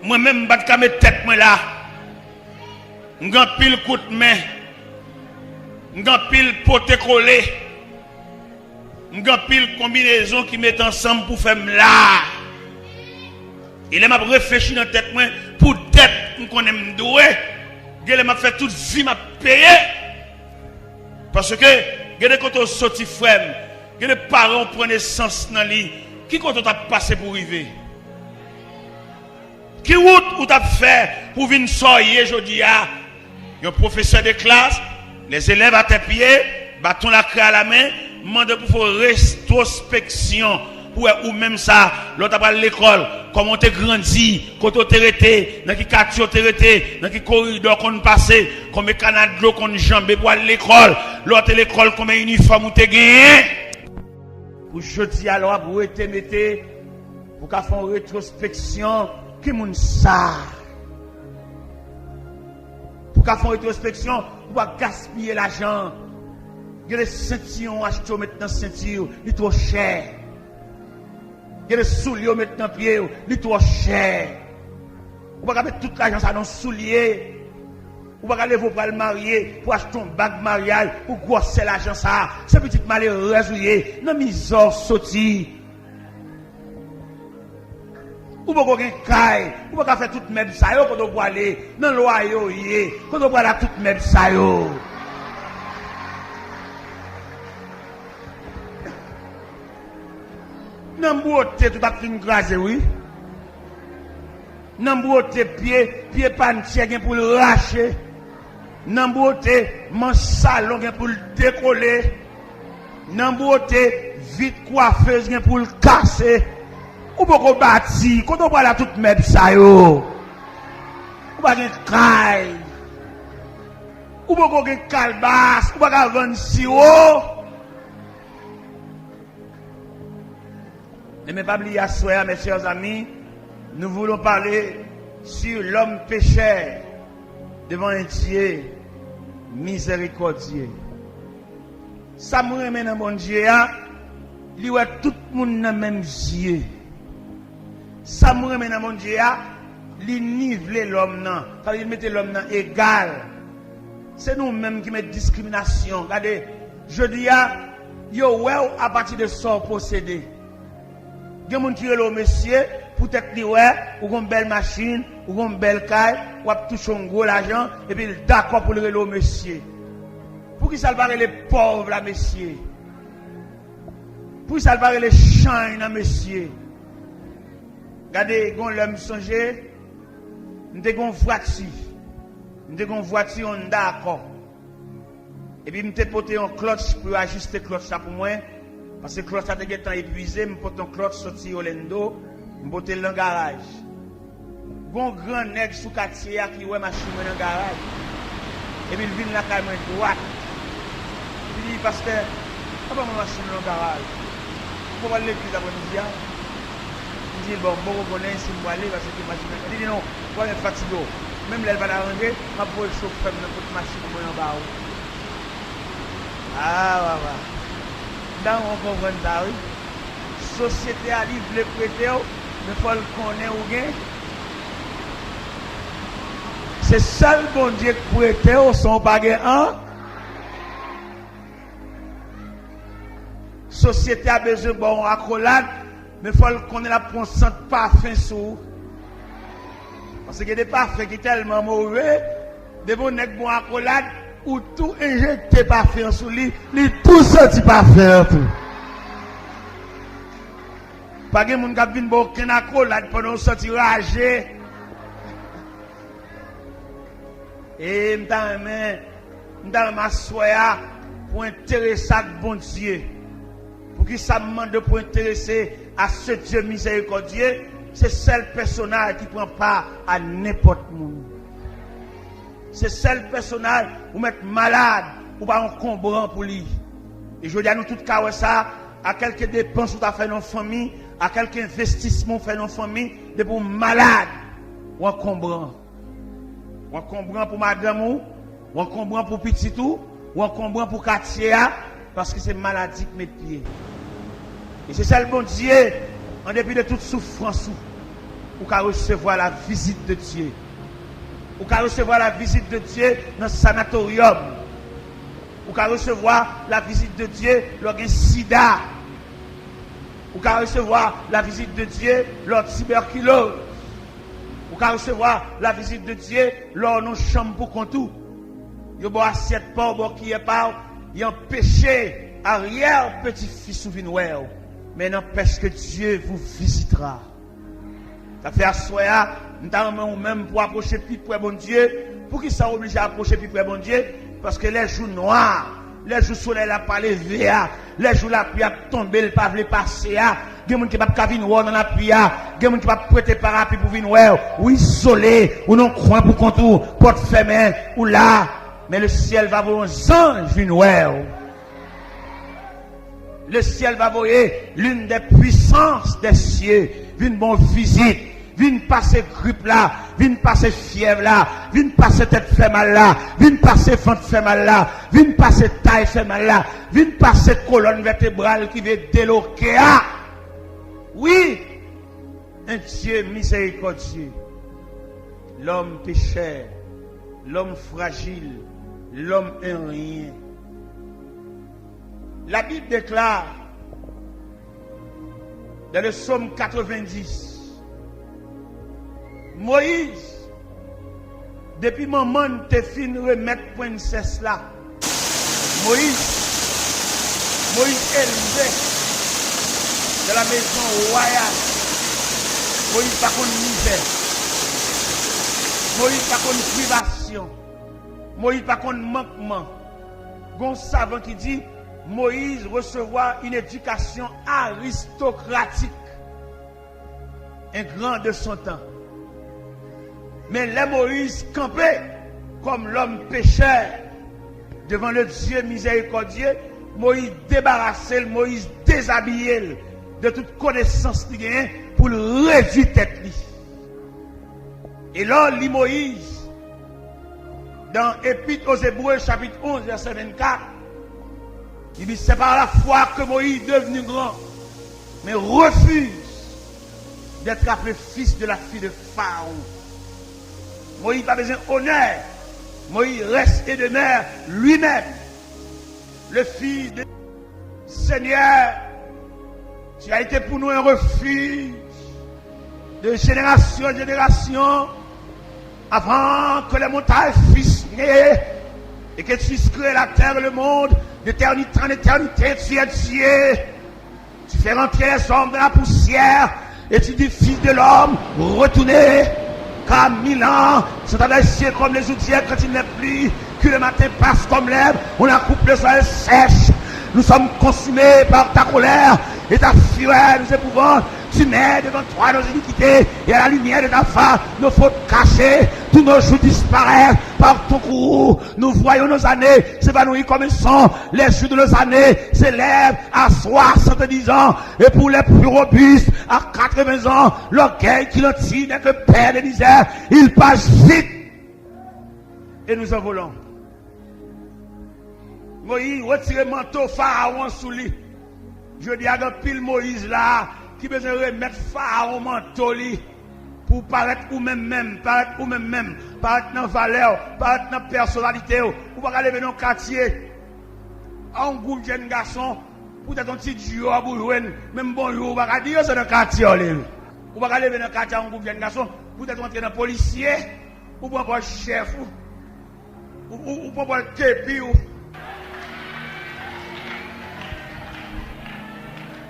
Moi-même, pas de mettre tête moi là. M'gan pile coup de main. M'gan pile pote collé. M'gan pile combinaison qui met ensemble pour faire là. Il m'a réfléchi dans tête moi pour tête m'connaît m'doué. Il m'a fait toute vie m'a payé. Parce que quand on sorti frère, les parents prennent sens dans lui. Qui quand on t'a passé pour arriver? Qui route ou t'a fait pour venir sortir aujourd'hui? Un professeur de classe, les élèves à tes pieds, bâton la craie à la main, demande pour faire rétrospection. Ou même ça, l'autre à l'école, comment tu grandi, quand tu es resté, dans quel quartier tu es resté, dans quel corridor qu'on passé, combien de canaux d'eau qu'on jambé pour aller à l'école, l'autre l'école, combien d'uniformes tu as gagné. Pour jeudi alors, pour te mettre, pour faire une rétrospection, qui moun ça? Pour faire une rétrospection, pour gaspiller l'argent. Il y a des ceintures achetés maintenant, ceintures, ils sont trop chers. Il y a des souliers maintenant pieds, ils sont trop chers. Vous pouvez mettre toute l'argent dans les souliers. Vous pouvez aller vous pour le marier, pour acheter un bague mariage, pour grosser l'argent ça. C'est petit malheureux, dans misère sorti. Vous pouvez faire caille, vous pouvez faire tout même ça, quand vous pouvez aller dans le loyer, quand vous pouvez aller tout même ça. Nambote tout a fin grasé oui. Nambote pied pantier pour le racher. Nambote mon salon pour le décoller. Nambote vite coiffeuse pour le casser. Ou beaucoup bâti, quand on parle tout même ça yo. Ou pas gen caille. Ou beaucoup gen calbas, ou pas vendre sirop. Ne pas oublier à soi, mes chers amis, nous voulons parler sur l'homme pécheur devant un Dieu miséricordieux. Ça me remet dans mon Dieu, il y a tout le monde dans le même Dieu. Ça me remet dans mon Dieu, il nivelle l'homme, il met l'homme égal. C'est nous-mêmes qui mettons discrimination. Regardez, je dis, yo, à partir de son possédé. Il y a des gens qui sont monsieur, pour être ou une belle machine, ou une belle caille, ou toucher un gros argent, et puis d'accord pour le monsieur. Pour qui ça va les pauvres, là, monsieur? Pour qui ça va les champs, là, monsieur? Regardez, quand l'homme songe, nous avons une voiture. Nous avons une voiture, on d'accord. Et puis, nous avons porté un clutch pour ajuster le clutch pour moi. Parce que le clutch a été épuisé, je porte un clutch sorti au Lendo, je porte dans le garage. Bon grand nègre sous quartier qui ouais machine dans le garage. Et puis il vient la caméra droite. Il dit pasteur, pourquoi ma machine dans le garage? Pourquoi aller l'église après-midi? Il dit bon, bon connaît si je vais aller parce que machine. Il dit non, pourquoi elle est fatiguée? Même là elle va l'arranger, ma pour le chauffeur dans votre machine en bas. Ah ouais ouais. Dans on comprend ça oui. Société a dit veut prêter mais faut le connaître ou gain. C'est seul bon Dieu qui prêter au son bagage hein. Société a besoin bon accolade mais faut le connaître la prendre parfum sous. Parce que des parfums qui tellement mauvais, des bons nèg bon accolade ou tout injecté parfum sous lui, tout sorti parfum tout. Pas de monde qui vient boire aucun accolade pendant sortir ragé. Et m'ta m'assoya pour intéresser à bon Dieu. Pour qui ça me demande pour intéresser à ce Dieu miséricordieux, c'est seul personnage qui prend part à n'importe monde. C'est seul personnage où mettre malade ou pas encombrant pour lui. Et je dis à nous tout cas ça, à quelques dépenses ou t'as fait dans famille, à quelques investissements fait dans famille, de pour malade ou encombrant. Ou encombrant pour madame ou encombrant pour petit ou encombrant pour quartier parce que c'est maladie qui met pied. Et c'est ça le bon Dieu, en dépit de toute souffrance, ou qu'à recevoir la visite de Dieu. Ou qu'à recevoir la visite de Dieu dans le sanatorium. Ou qu'à recevoir la visite de Dieu lors d'un sida. Ou qu'à recevoir la visite de Dieu lors de tuberculose. Ou qu'à recevoir la visite de Dieu lors de nos chambres pour contour. Il y a une assiette pauvre qui est pas, il y a un péché arrière petit-fils ou vinouer. Mais n'empêche que Dieu vous visitera. Ça fait assoya, nous même pour approcher plus près bon Dieu. Pour qui ça oblige à approcher plus près bon Dieu? Parce que les jours noirs, les jours soleil n'a pas levé, les jours la pluie a tombé, le pas passer, il y a des gens qui ne peuvent pas venir dans la pluie, il y a des gens qui ne peuvent pas prêter parapluie pour venir, ou isolé, ou non coin pour contour, porte fermée, ou là, mais le ciel va voir un ange venir. Le ciel va voir l'une des puissances des cieux, une bonne visite. Viens passer grippe là, viens passer fièvre là, viens passer tête fait mal là, viens passer ventre fait mal là, viens passer taille fait mal là, viens passer colonne vertébrale qui veut déloquer. Oui, un Dieu miséricordieux. L'homme pécheur, l'homme fragile, l'homme un rien. La Bible déclare dans le psaume 90, Moïse, depuis maman te fin remettre princesse là, Moïse élevé de la maison royale, Moïse pas contre misère, Moïse pas contre privation, Moïse pas contre manquement. Gon savant qui dit Moïse recevoir une éducation aristocratique, un grand de son temps. Mais les Moïse campait comme l'homme pécheur devant le Dieu miséricordieux. Moïse débarrassé, Moïse déshabillé de toute connaissance qu'il a pour le réduire tête. Et là, lit Moïse dans Épître aux Hébreux chapitre 11 verset 24. Il dit c'est par la foi que Moïse est devenu grand, mais refuse d'être appelé fils de la fille de Pharaon. Moïse n'a pas besoin d'honneur. Moïse reste et demeure lui-même le fils de Seigneur. Tu as été pour nous un refuge de génération en génération avant que les montagnes fussent nées et que tu puisses créer la terre et le monde d'éternité en éternité. Tu es Dieu. Tu fais rentrer les hommes dans la poussière et tu dis fils de l'homme, retournez. Car 1000 ans sont abaissés comme les outils quand il n'est plus, que le matin passe comme l'herbe, on a coupé le soleil sèche. Nous sommes consumés par ta colère et ta fureur nous épouvante. Tu mets devant toi nos iniquités et à la lumière de ta face nos fautes cachées. Tous nos jours disparaissent par ton courroux. Nous voyons nos années s'évanouir comme un sang. Les jours de nos années s'élèvent à 70 ans. Et pour les plus robustes, à 80 ans, l'orgueil qui l'entire n'est que père de misère. Il passe vite. Et nous en volons. Moïse retire le manteau Pharaon sous lui. Je dis à un pile Moïse là, qui besoin remettre Pharaon manteau li pour paraître ou même, paraître dans valeur, paraître dans personnalité, ou pas aller dans le quartier. Un groupe de jeunes garçons, pour être un petit job ou jouer, même bonjour, ou pas dire c'est dans le quartier. Ou pas aller dans le quartier, un groupe de jeunes garçons, pour être entrer dans le policier, ou pas le chef, ou pas le képi.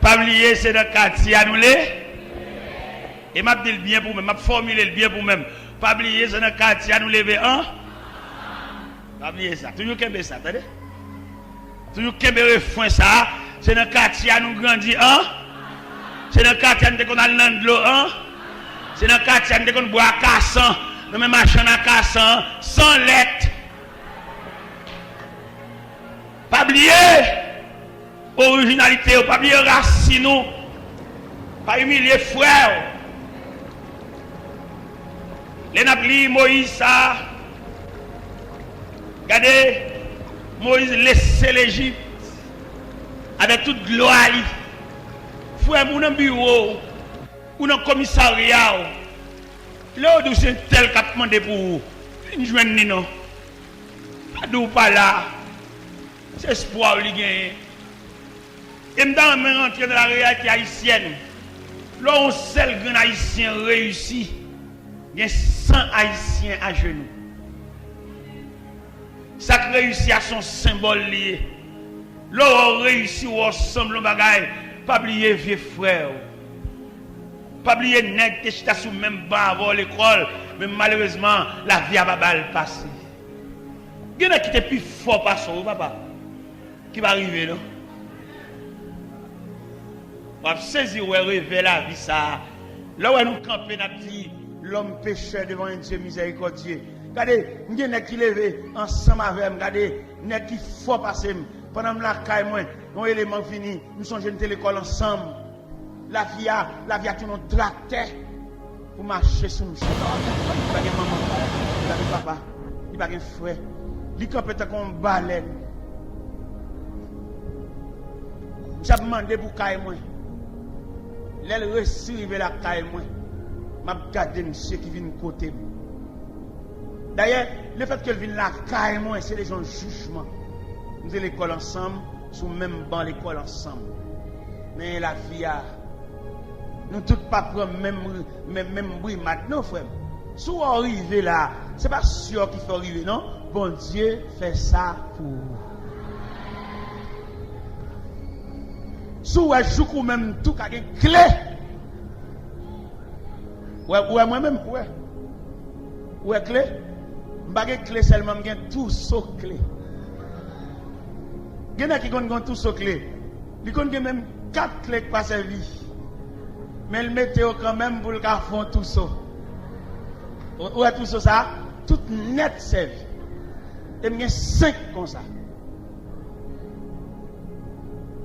Pas oublier, c'est dans le quartier à nous les. Et m'a dit le bien pour moi, m'a formulé le bien pour moi. Pas oublier, c'est dans le quartier à nous lever un. Pas oublier ça. Toujours qu'aimer ça, attendez. Toujours qu'aimer refrain ça. C'est dans le quartier à nous grandir un. C'est dans le quartier à nous qu'on a de l'eau un. C'est dans le quartier à nous qu'on boit cassant. Nous même machin à cassant. Sans lettre. Pas oublier. Originalité, pas oublier racine, pas humilier frère. Les Napoli, Moïse, ça. Regardez, Moïse laissait l'Égypte avec toute gloire. Frère, mon un bureau, ou un commissariat, là où c'est tel qu'a demandé pour vous. Une journée, non. Pas là. C'est espoir, lui gagne. Et nous allons rentrer dans la réalité haïtienne. Là, on seul grand haïtien réussi. Il y a 100 haïtiens à genoux. Ça réussit à son symbole lié. Là, on réussit ensemble le bagaille. Pas oublier vieux frère. Pas oublier nèg qui est sous même banc avant l'école. Mais malheureusement, la vie a pas mal passé. Il y en a qui étaient plus fort par ça, papa. Qui va arriver, non? On va saisir ou révéler la vie ça. Là où nous campons, nous dit l'homme pécheur devant un Dieu miséricordieux. Regardez, nous sommes qui levé ensemble avec nous. Regardez, nous sommes qui faut passer. Pendant que la caille, nous éléments finis, nous sommes jeunes l'école ensemble. La vie a tout notre tracteur pour marcher sur nous. Il n'y a pas de maman, il n'y a pas de papa, il n'y a pas de frère. Il y a peut-être qu'on balai. J'ai demandé pour caille. L'elle receive la caille moi. M'a regardé monsieur qui vient côté. D'ailleurs, le fait qu'elle vienne la caille moi, c'est des gens jugement. Nous sommes l'école ensemble, sous même banc l'école ensemble. Mais la vie a nous tous pas prendre même bruit maintenant frère. Si vous arrivez là, c'est pas sûr qu'il faut arriver non. Bon Dieu fait ça pour vous. Si vous jouez même tout qui a une clé. Ouais, moi-même, ouais. Ouais, clé. Je n'ai pas de clé seulement, je tout sauf clé. Il y en a qui ont tout sauf clé. Ils ont même 4 clés qui passent servi. Mais le météo quand même pour le faire tout ça. Ouais, tout ça, tout net servi. Et il y a 5 comme ça.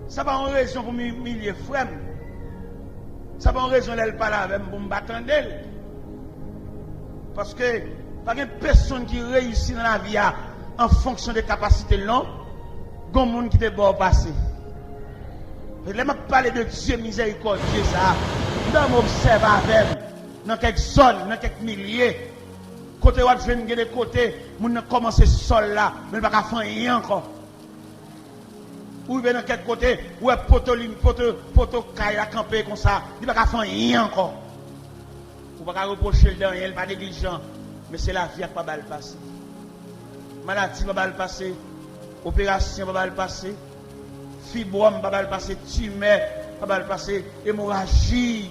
Ça va en raison pour m'humilier frère. Ça va en raison d'elle parler avec moi pour me battre d'elle. Parce que pas une personne qui réussit dans la vie en fonction des capacités non, il y a des gens qui te bon passé. Je vais parler de Dieu miséricordieux ça. Dans m'observe avec dans quelques zones, dans quelques milliers. Côté où je viens de côté, mon commencer sol là, mais pas faire rien encore. Ou bien dans quel côté, ou est poto caille à camper comme ça, il va pas faire rien encore. Ou pas reprocher le dernier, il pas négligent, mais c'est la vie qui va pas le passer. Maladie va pas le passer, opération va pas le passer, fibrome va pas le passer, tumeur va pas le passer, hémorragie.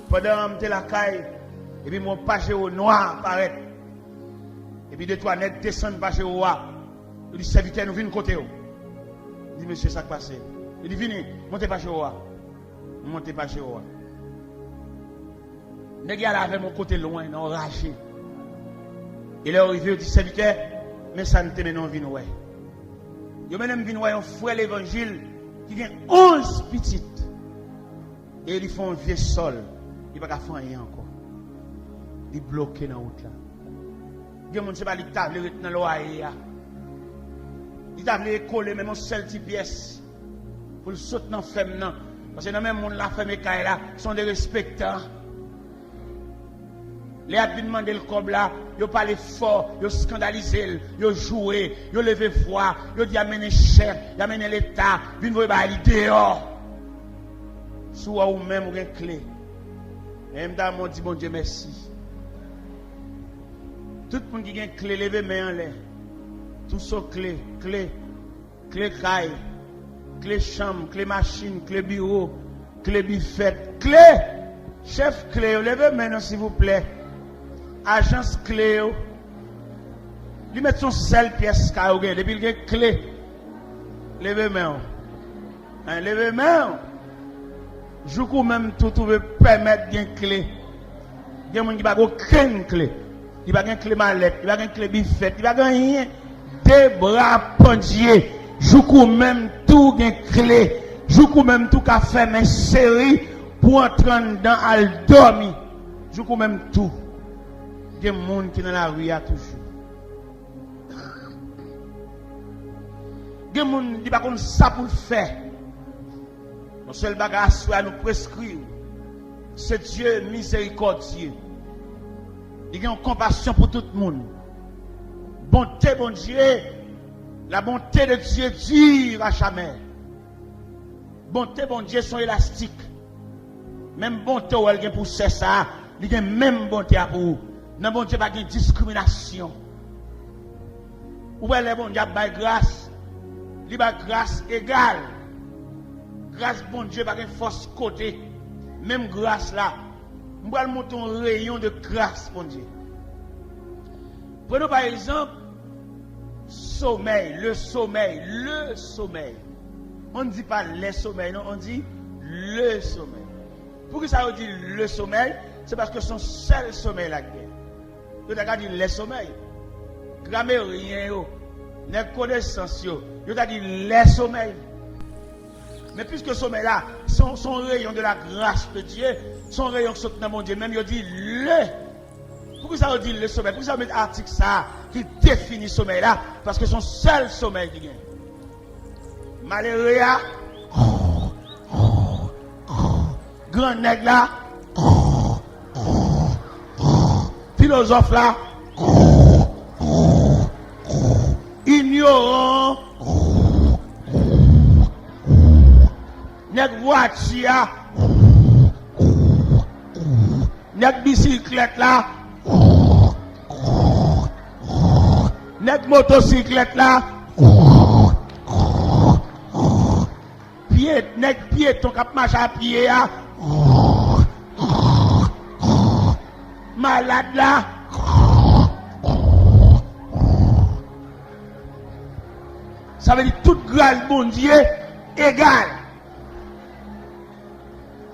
Pendant que la caille, et puis mon page au noir paraît, et puis de toi net descendre page au noir. Il dit, serviteur, nous venons côté. Il dit, monsieur, ça qui passe. Il dit, venez, montez pas chez moi. Montez pas chez moi. Les gars là avec mon côté loin, ils ont raché. Il est arrivé, il dit, serviteur, mais ça ne te mène en vino. Il mène en vino, un frère l'évangile qui a 11 petites. Et ils font un vieux sol. Il ne va pas faire rien encore. Il est bloqué dans la route là. Il y a des gens qui ne savent pas dans l'oreille. Il a voulu coller même un seul petit pièce pour le sauter dans la femme. Parce que dans même monde la femme et là sont des respectants. Les a demandé le cob là, ils parlent fort, ils scandalisé, ils joué, ils levé froid, ils dit amener chef, ils amener l'État, ils vont aller dehors. Soit ou même une clé. Et m'dame dit bon Dieu merci. Tout le monde qui a une clé, levez main en l'air. Tout ça clé caille. clé chambre, clé machine, clé bureau, clé buffet, clé, chef clé, levez maintenant s'il vous plaît. Agence clé, lui met son seule pièce carré, depuis qu'il y a clé. Levez main. Levez main. Je peux même tout permettre d'une clé. Il y a des gens qui n'ont aucune clé. Il n'y a pas de clé mallette, il n'y a pas de clé buffet, il n'y a pas rien. Des bras pendiers. Je peux même tout d'une clé. Je peux même tout qu'à faire mes séries pour entrer dans al dormir. Je peux même tout. Il y a des gens qui sont dans la rue toujours. Il y a des gens qui ne savent pas ça pour faire. Mon seul bagage à nous prescrire, c'est Dieu miséricordieux. Il a une compassion pour tout le monde. Bonté, bon Dieu, la bonté de Dieu dure à jamais. Bonté, bon Dieu, sont élastiques. Même bonté, où elle a pour ça, il y a même bonté pour vous. Non, bon Dieu, pas de discrimination. Où elle est, bon Dieu, a grâce. Il a grâce égale. Grâce, bon Dieu, pas de force côté. Même grâce là. Nous allons monter un rayon de grâce, bon Dieu. Prenons par exemple, sommeil, le sommeil, le sommeil. On ne dit pas les sommeils, non, on dit le sommeil. Pourquoi ça veut dire le sommeil? C'est parce que son seul sommeil là. Vous avez dit les sommeils. Grammairien, les connaissances, vous avez dit les sommeils. Mais puisque sommeil là, son rayon de la grâce de Dieu, son rayon qui saute dans mon Dieu, même il dit le. Pourquoi ça veut dire le sommeil? Pourquoi ça veut dire article ça qui définit sommeil là? Parce que son seul sommeil qui gagne. Malheureux là, grand nègre là, philosophe là, ignorant, nègre voiture, nègre bicyclette là, nègre motocyclette là, nègre piéton qui marche à pied là, malade là, ça veut dire toute grâce bon Dieu égale.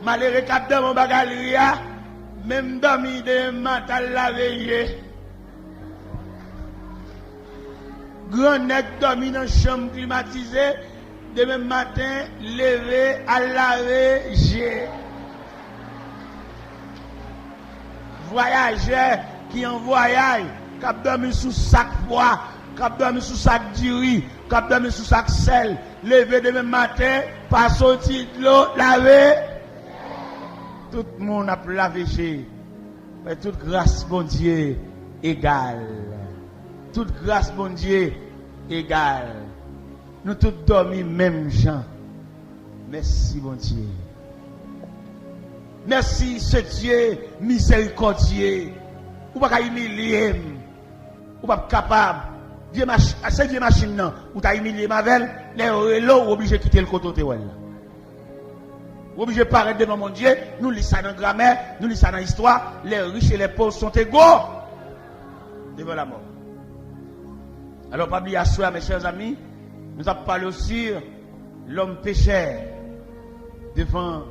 Malheureux cap dans mon bagage même dormi de mental la veille. Grand nègre dormi dans chambre climatisée, demain matin levé à laver j'ai. Voyageur qui en voyage, cap dormi sous sac poids, cap dormi sous sac diri, cap dormi sous sac sel, levé demain matin, pas sorti de l'eau, laver. Tout le monde a lavé chez. Mais toute grâce, bon Dieu, égale. Toute grâce, bon Dieu, égale. Nous tous dormis même gens. Merci, bon Dieu. Merci, ce Dieu miséricordieux. Ou pas humilier. Ou pas capable. C'est Dieu machine, non. Ou t'as humilié ma velle. Les relos obligés de quitter le côté. Vous obligez de paraître devant mon Dieu. Nous lisons ça dans la grammaire, nous lisons ça dans l'histoire. Les riches et les pauvres sont égaux devant la mort. Alors, pas oublier à soi, mes chers amis, nous avons parlé aussi l'homme pécheur devant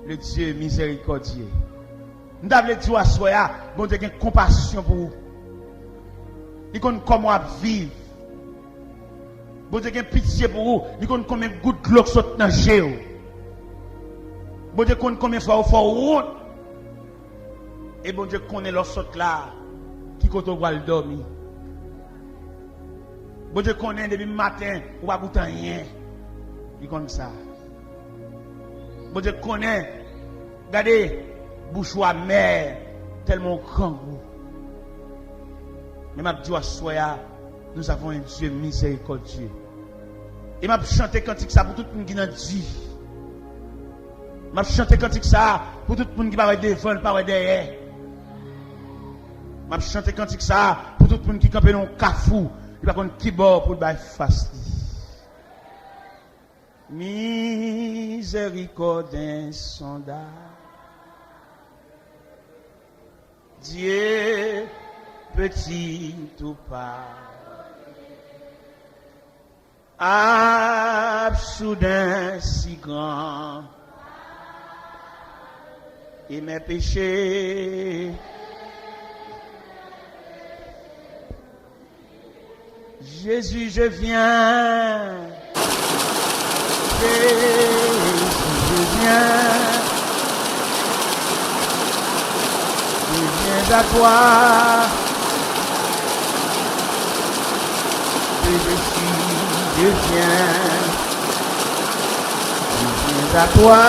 le Dieu miséricordieux. Nous avons dit à soi, bon Dieu, une compassion pour vous. Il connaît comment vivre. Bon Dieu, une pitié pour vous. Il connaît combien de gouttes de l'eau sont dans le géo. Bon Dieu connaît combien de fois vous faites route. Et bon Dieu connaît leur saute là qui quand on va le dormir. Bon Dieu connaît depuis le matin ou pas goûter rien. Il connaît ça. Bon Dieu connaît. Regardez, bouche amère tellement grand. Mais ma dit à soi, nous avons un Dieu miséricordieux. Et m'a chanté cantique ça pour tout le monde qui n'a dit. M'a chanté cantique ça pour tout le monde qui va devant, pas derrière. M'a chanté cantique ça pour tout le monde qui campe dans un cafou, il va prendre qui bord pour le bail face. miséricorde insondable. Dieu petit ou pas, soudain si grand, et mes péchés, Jésus, je viens. Jésus, je viens à toi. Je viens à toi.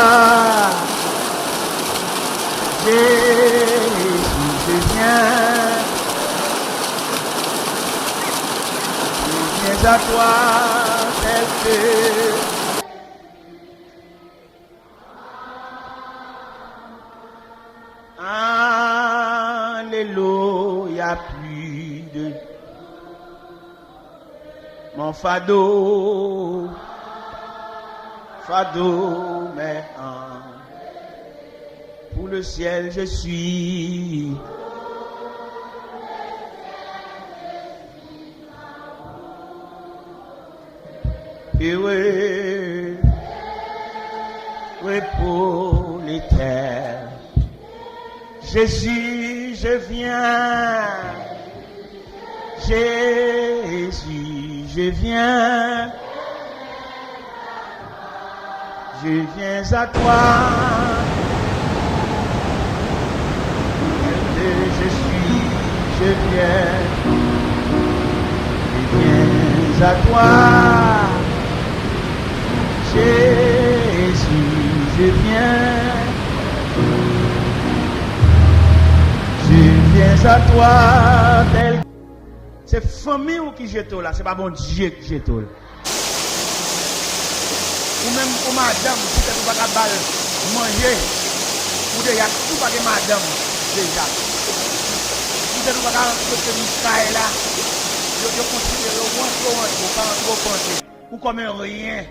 Jésus, je viens à toi, tel que Alléluia, plus de mon fado, mais pour le ciel je suis. Et oui, pour les terres. Jésus, je viens. Jésus, je viens. Je viens à toi. Je suis, je viens. Je viens à toi. Jésus, je viens. Je viens à toi. C'est famille ou qui jette là, c'est pas bon Dieu qui jette là. Ou même pour madame, si tu n'as pas balle manger, ou déjà tout pas de madame déjà. Si tu n'as pas de Michael là, je considère le moins penser. Ou comme rien.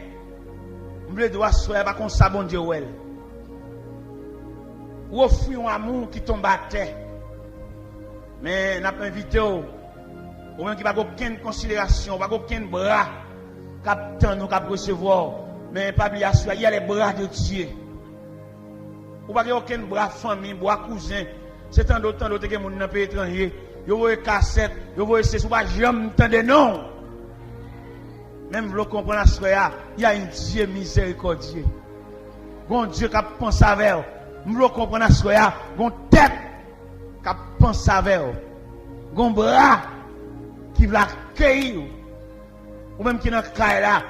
Je dois soeur pas comme ça bon Dieu ouais. Ou offrir un amour qui tombe à terre. Mais n'a pas invité ou même qui pas aucune considération, pas aucun bras captant nous cap recevoir. Mais pas oublier il y a les bras de Dieu. Ou pas aucun bras famille, bras cousin. C'est tant d'autres que mon dans pays étranger. Yo voyez cassette, yo voyez c'est pas jamais entendre non. Même vous comprenez à ce qu'il y a un Dieu miséricordieux. Bon Dieu qui pense avec vous. Vous comprenez à ce qu'il y a une tête qui pense avec vous. Un bras qui va accueillir. Ou même qui dans le cas là.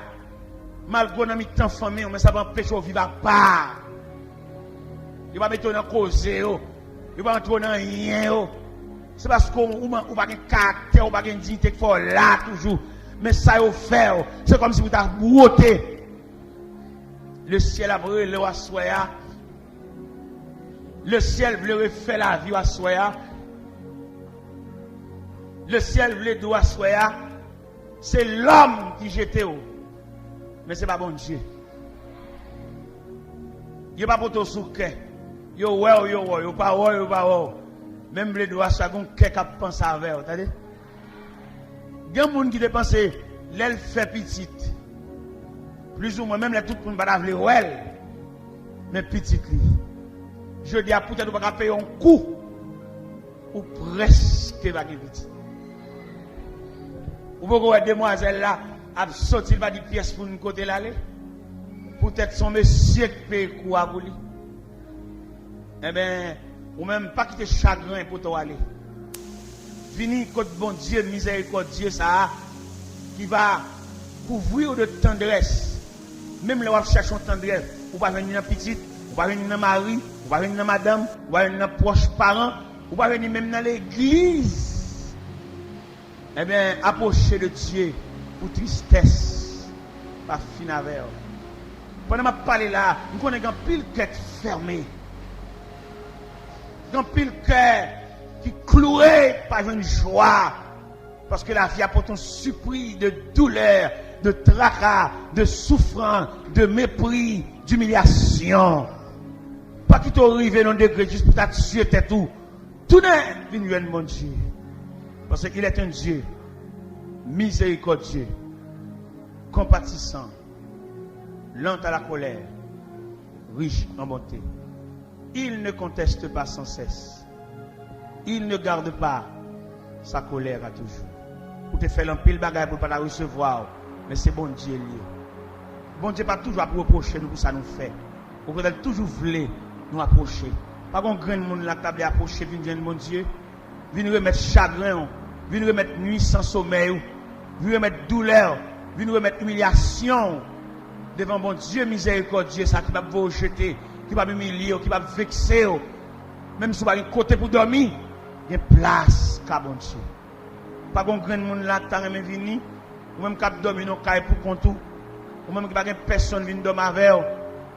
Malgré dans temps famille, mais ça va empêcher de vivre à part. Il va mettre dans cause. Il va entrer dans rien. C'est parce qu'on n'a pas de caractère, on n'a pas de dignité qu'il faut là toujours. Mais ça y fait, c'est comme si vous avez brouté. Le ciel a brûlé à soya. Le ciel voulait refaire la vie à soya. Le ciel voulait d'où à soya. C'est l'homme qui jetait. Mais ce n'est pas bon Dieu. Il n'y a pas pour tout souquet. Yo pas. Même les doigts, ça gon quelqu'un pense avec, attendez. Il y a des gens qui dépensent l'aile fait petite. Plus ou moins, même les tout le monde va la ouais. Mais petite. Je dis à peut-être qu'on va payer un coup. Ou presque va petite. Ou vous voyez demoiselle là, a sorti va 10 pièces pour une côté l'aller. Peut-être son monsieur qui paye quoi pour lui. Eh bien, ou même pas quitter chagrin pour toi aller. Vini côté bon Dieu, miséricordieux ça, qui va couvrir de tendresse. Même là où cherche une tendresse, ou pas venir dans petite, ou pas venir dans mari, ou pas venir dans madame, ou pas venir dans proches parents, ou pas venir même dans l'église. Eh bien, approcher de Dieu pour tristesse, pas fin avec. Pendant que je parle là, nous connaissons un pile tête fermée. Un pile cœur qui cloué par une joie. Parce que la vie apporte un surpris de douleur. de tracas, de souffrance, de mépris, d'humiliation. Pas qui t'arrive dans degré juste pour t'attirer tout. Tout n'est venu mon Dieu. Parce qu'il est un Dieu miséricordieux, compatissant, lent à la colère, riche en bonté. Il ne conteste pas sans cesse. Il ne garde pas sa colère à toujours. Pour te faire un pile bagage pour ne pas la recevoir. Mais c'est bon Dieu lié. Bon Dieu pas toujours à reprocher nous pour ça nous fait. Vous pouvez toujours vouloir nous approcher. Pas qu'on grain de monde là qui approcher vient mon Dieu. Vient remettre chagrin, vient remettre nuit sans sommeil, vient remettre douleur, vient remettre humiliation devant mon Dieu miséricordieux, ça qui va vous jeter, qui va m'humilier, qui va vexer. Même si vous avez un côté pour dormir, il y a place qu'à bon Dieu. Pas qu'on grain de monde là qui est venu, ou même qui a dormi dans le pour compte, ou même qui n'a pas personne qui vient dormir avec vous.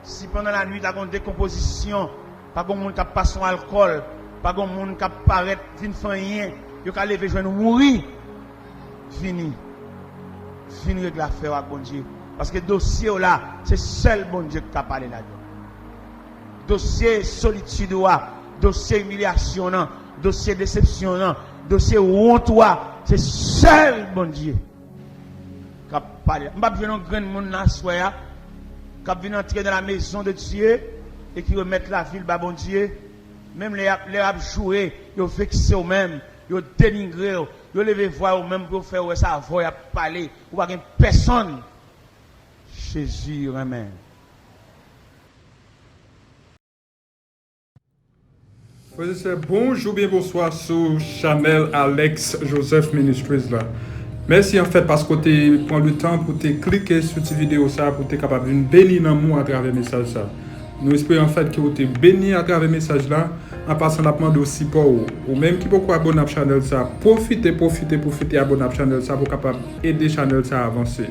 Si pendant la nuit, tu as une décomposition, pas de monde qui passe son alcool, pas de monde qui paraît, qui ne fait rien, qui a levé, je vais mourir. Fini. Fini avec l'affaire avec bon Dieu. Parce que le dossier là, c'est seul bon Dieu qui a parlé là-dedans. Dossier solitude, dossier humiliation, dossier déception, dossier honte, c'est seul bon Dieu qui a parlé. Je ne vais pas venir grand monde là, qui vient entrer dans la maison de Dieu et qui remettent la ville bas bon Dieu. Même les jouer, ils vexent eux-mêmes, ils dénigrent, ils lever voix eux-mêmes pour faire ça, voix parler, ou pas personne. Jésus, amen. Bonjour, bien bonsoir sur Chanel Alex Joseph Ministries là. Merci en fait parce que tu prends le temps pour te cliquer sur cette vidéo ça pour être capable de bénir dans moi à travers le message ça. Nous espérons en fait que vous êtes béni à travers le message là en passant la demande aussi pour ou même qui beaucoup abonner à la chaîne ça. Profitez abonner à la chaîne ça pour capable aider Chanel ça à avancer.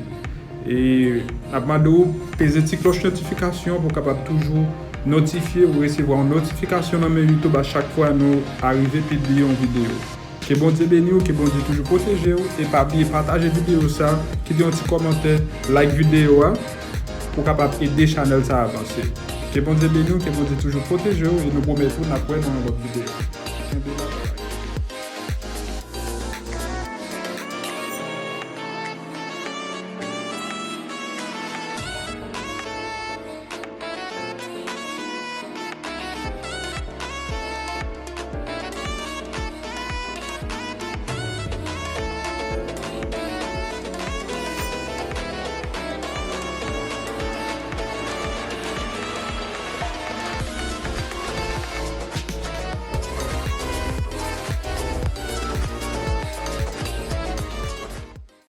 Et à demande peser petite cloche notification pour capable toujours notifier ou recevoir une notification dans mes YouTube à chaque fois nous arriver publier une vidéo. Que bon Dieu béni ou que bon Dieu toujours protéger et pas oublier partager vidéo ça, qui dit un petit commentaire, like vidéo pour capable aider channel ça à avancer. Que bon Dieu béni ou que bon Dieu toujours protéger et nous promettons après dans notre vidéo.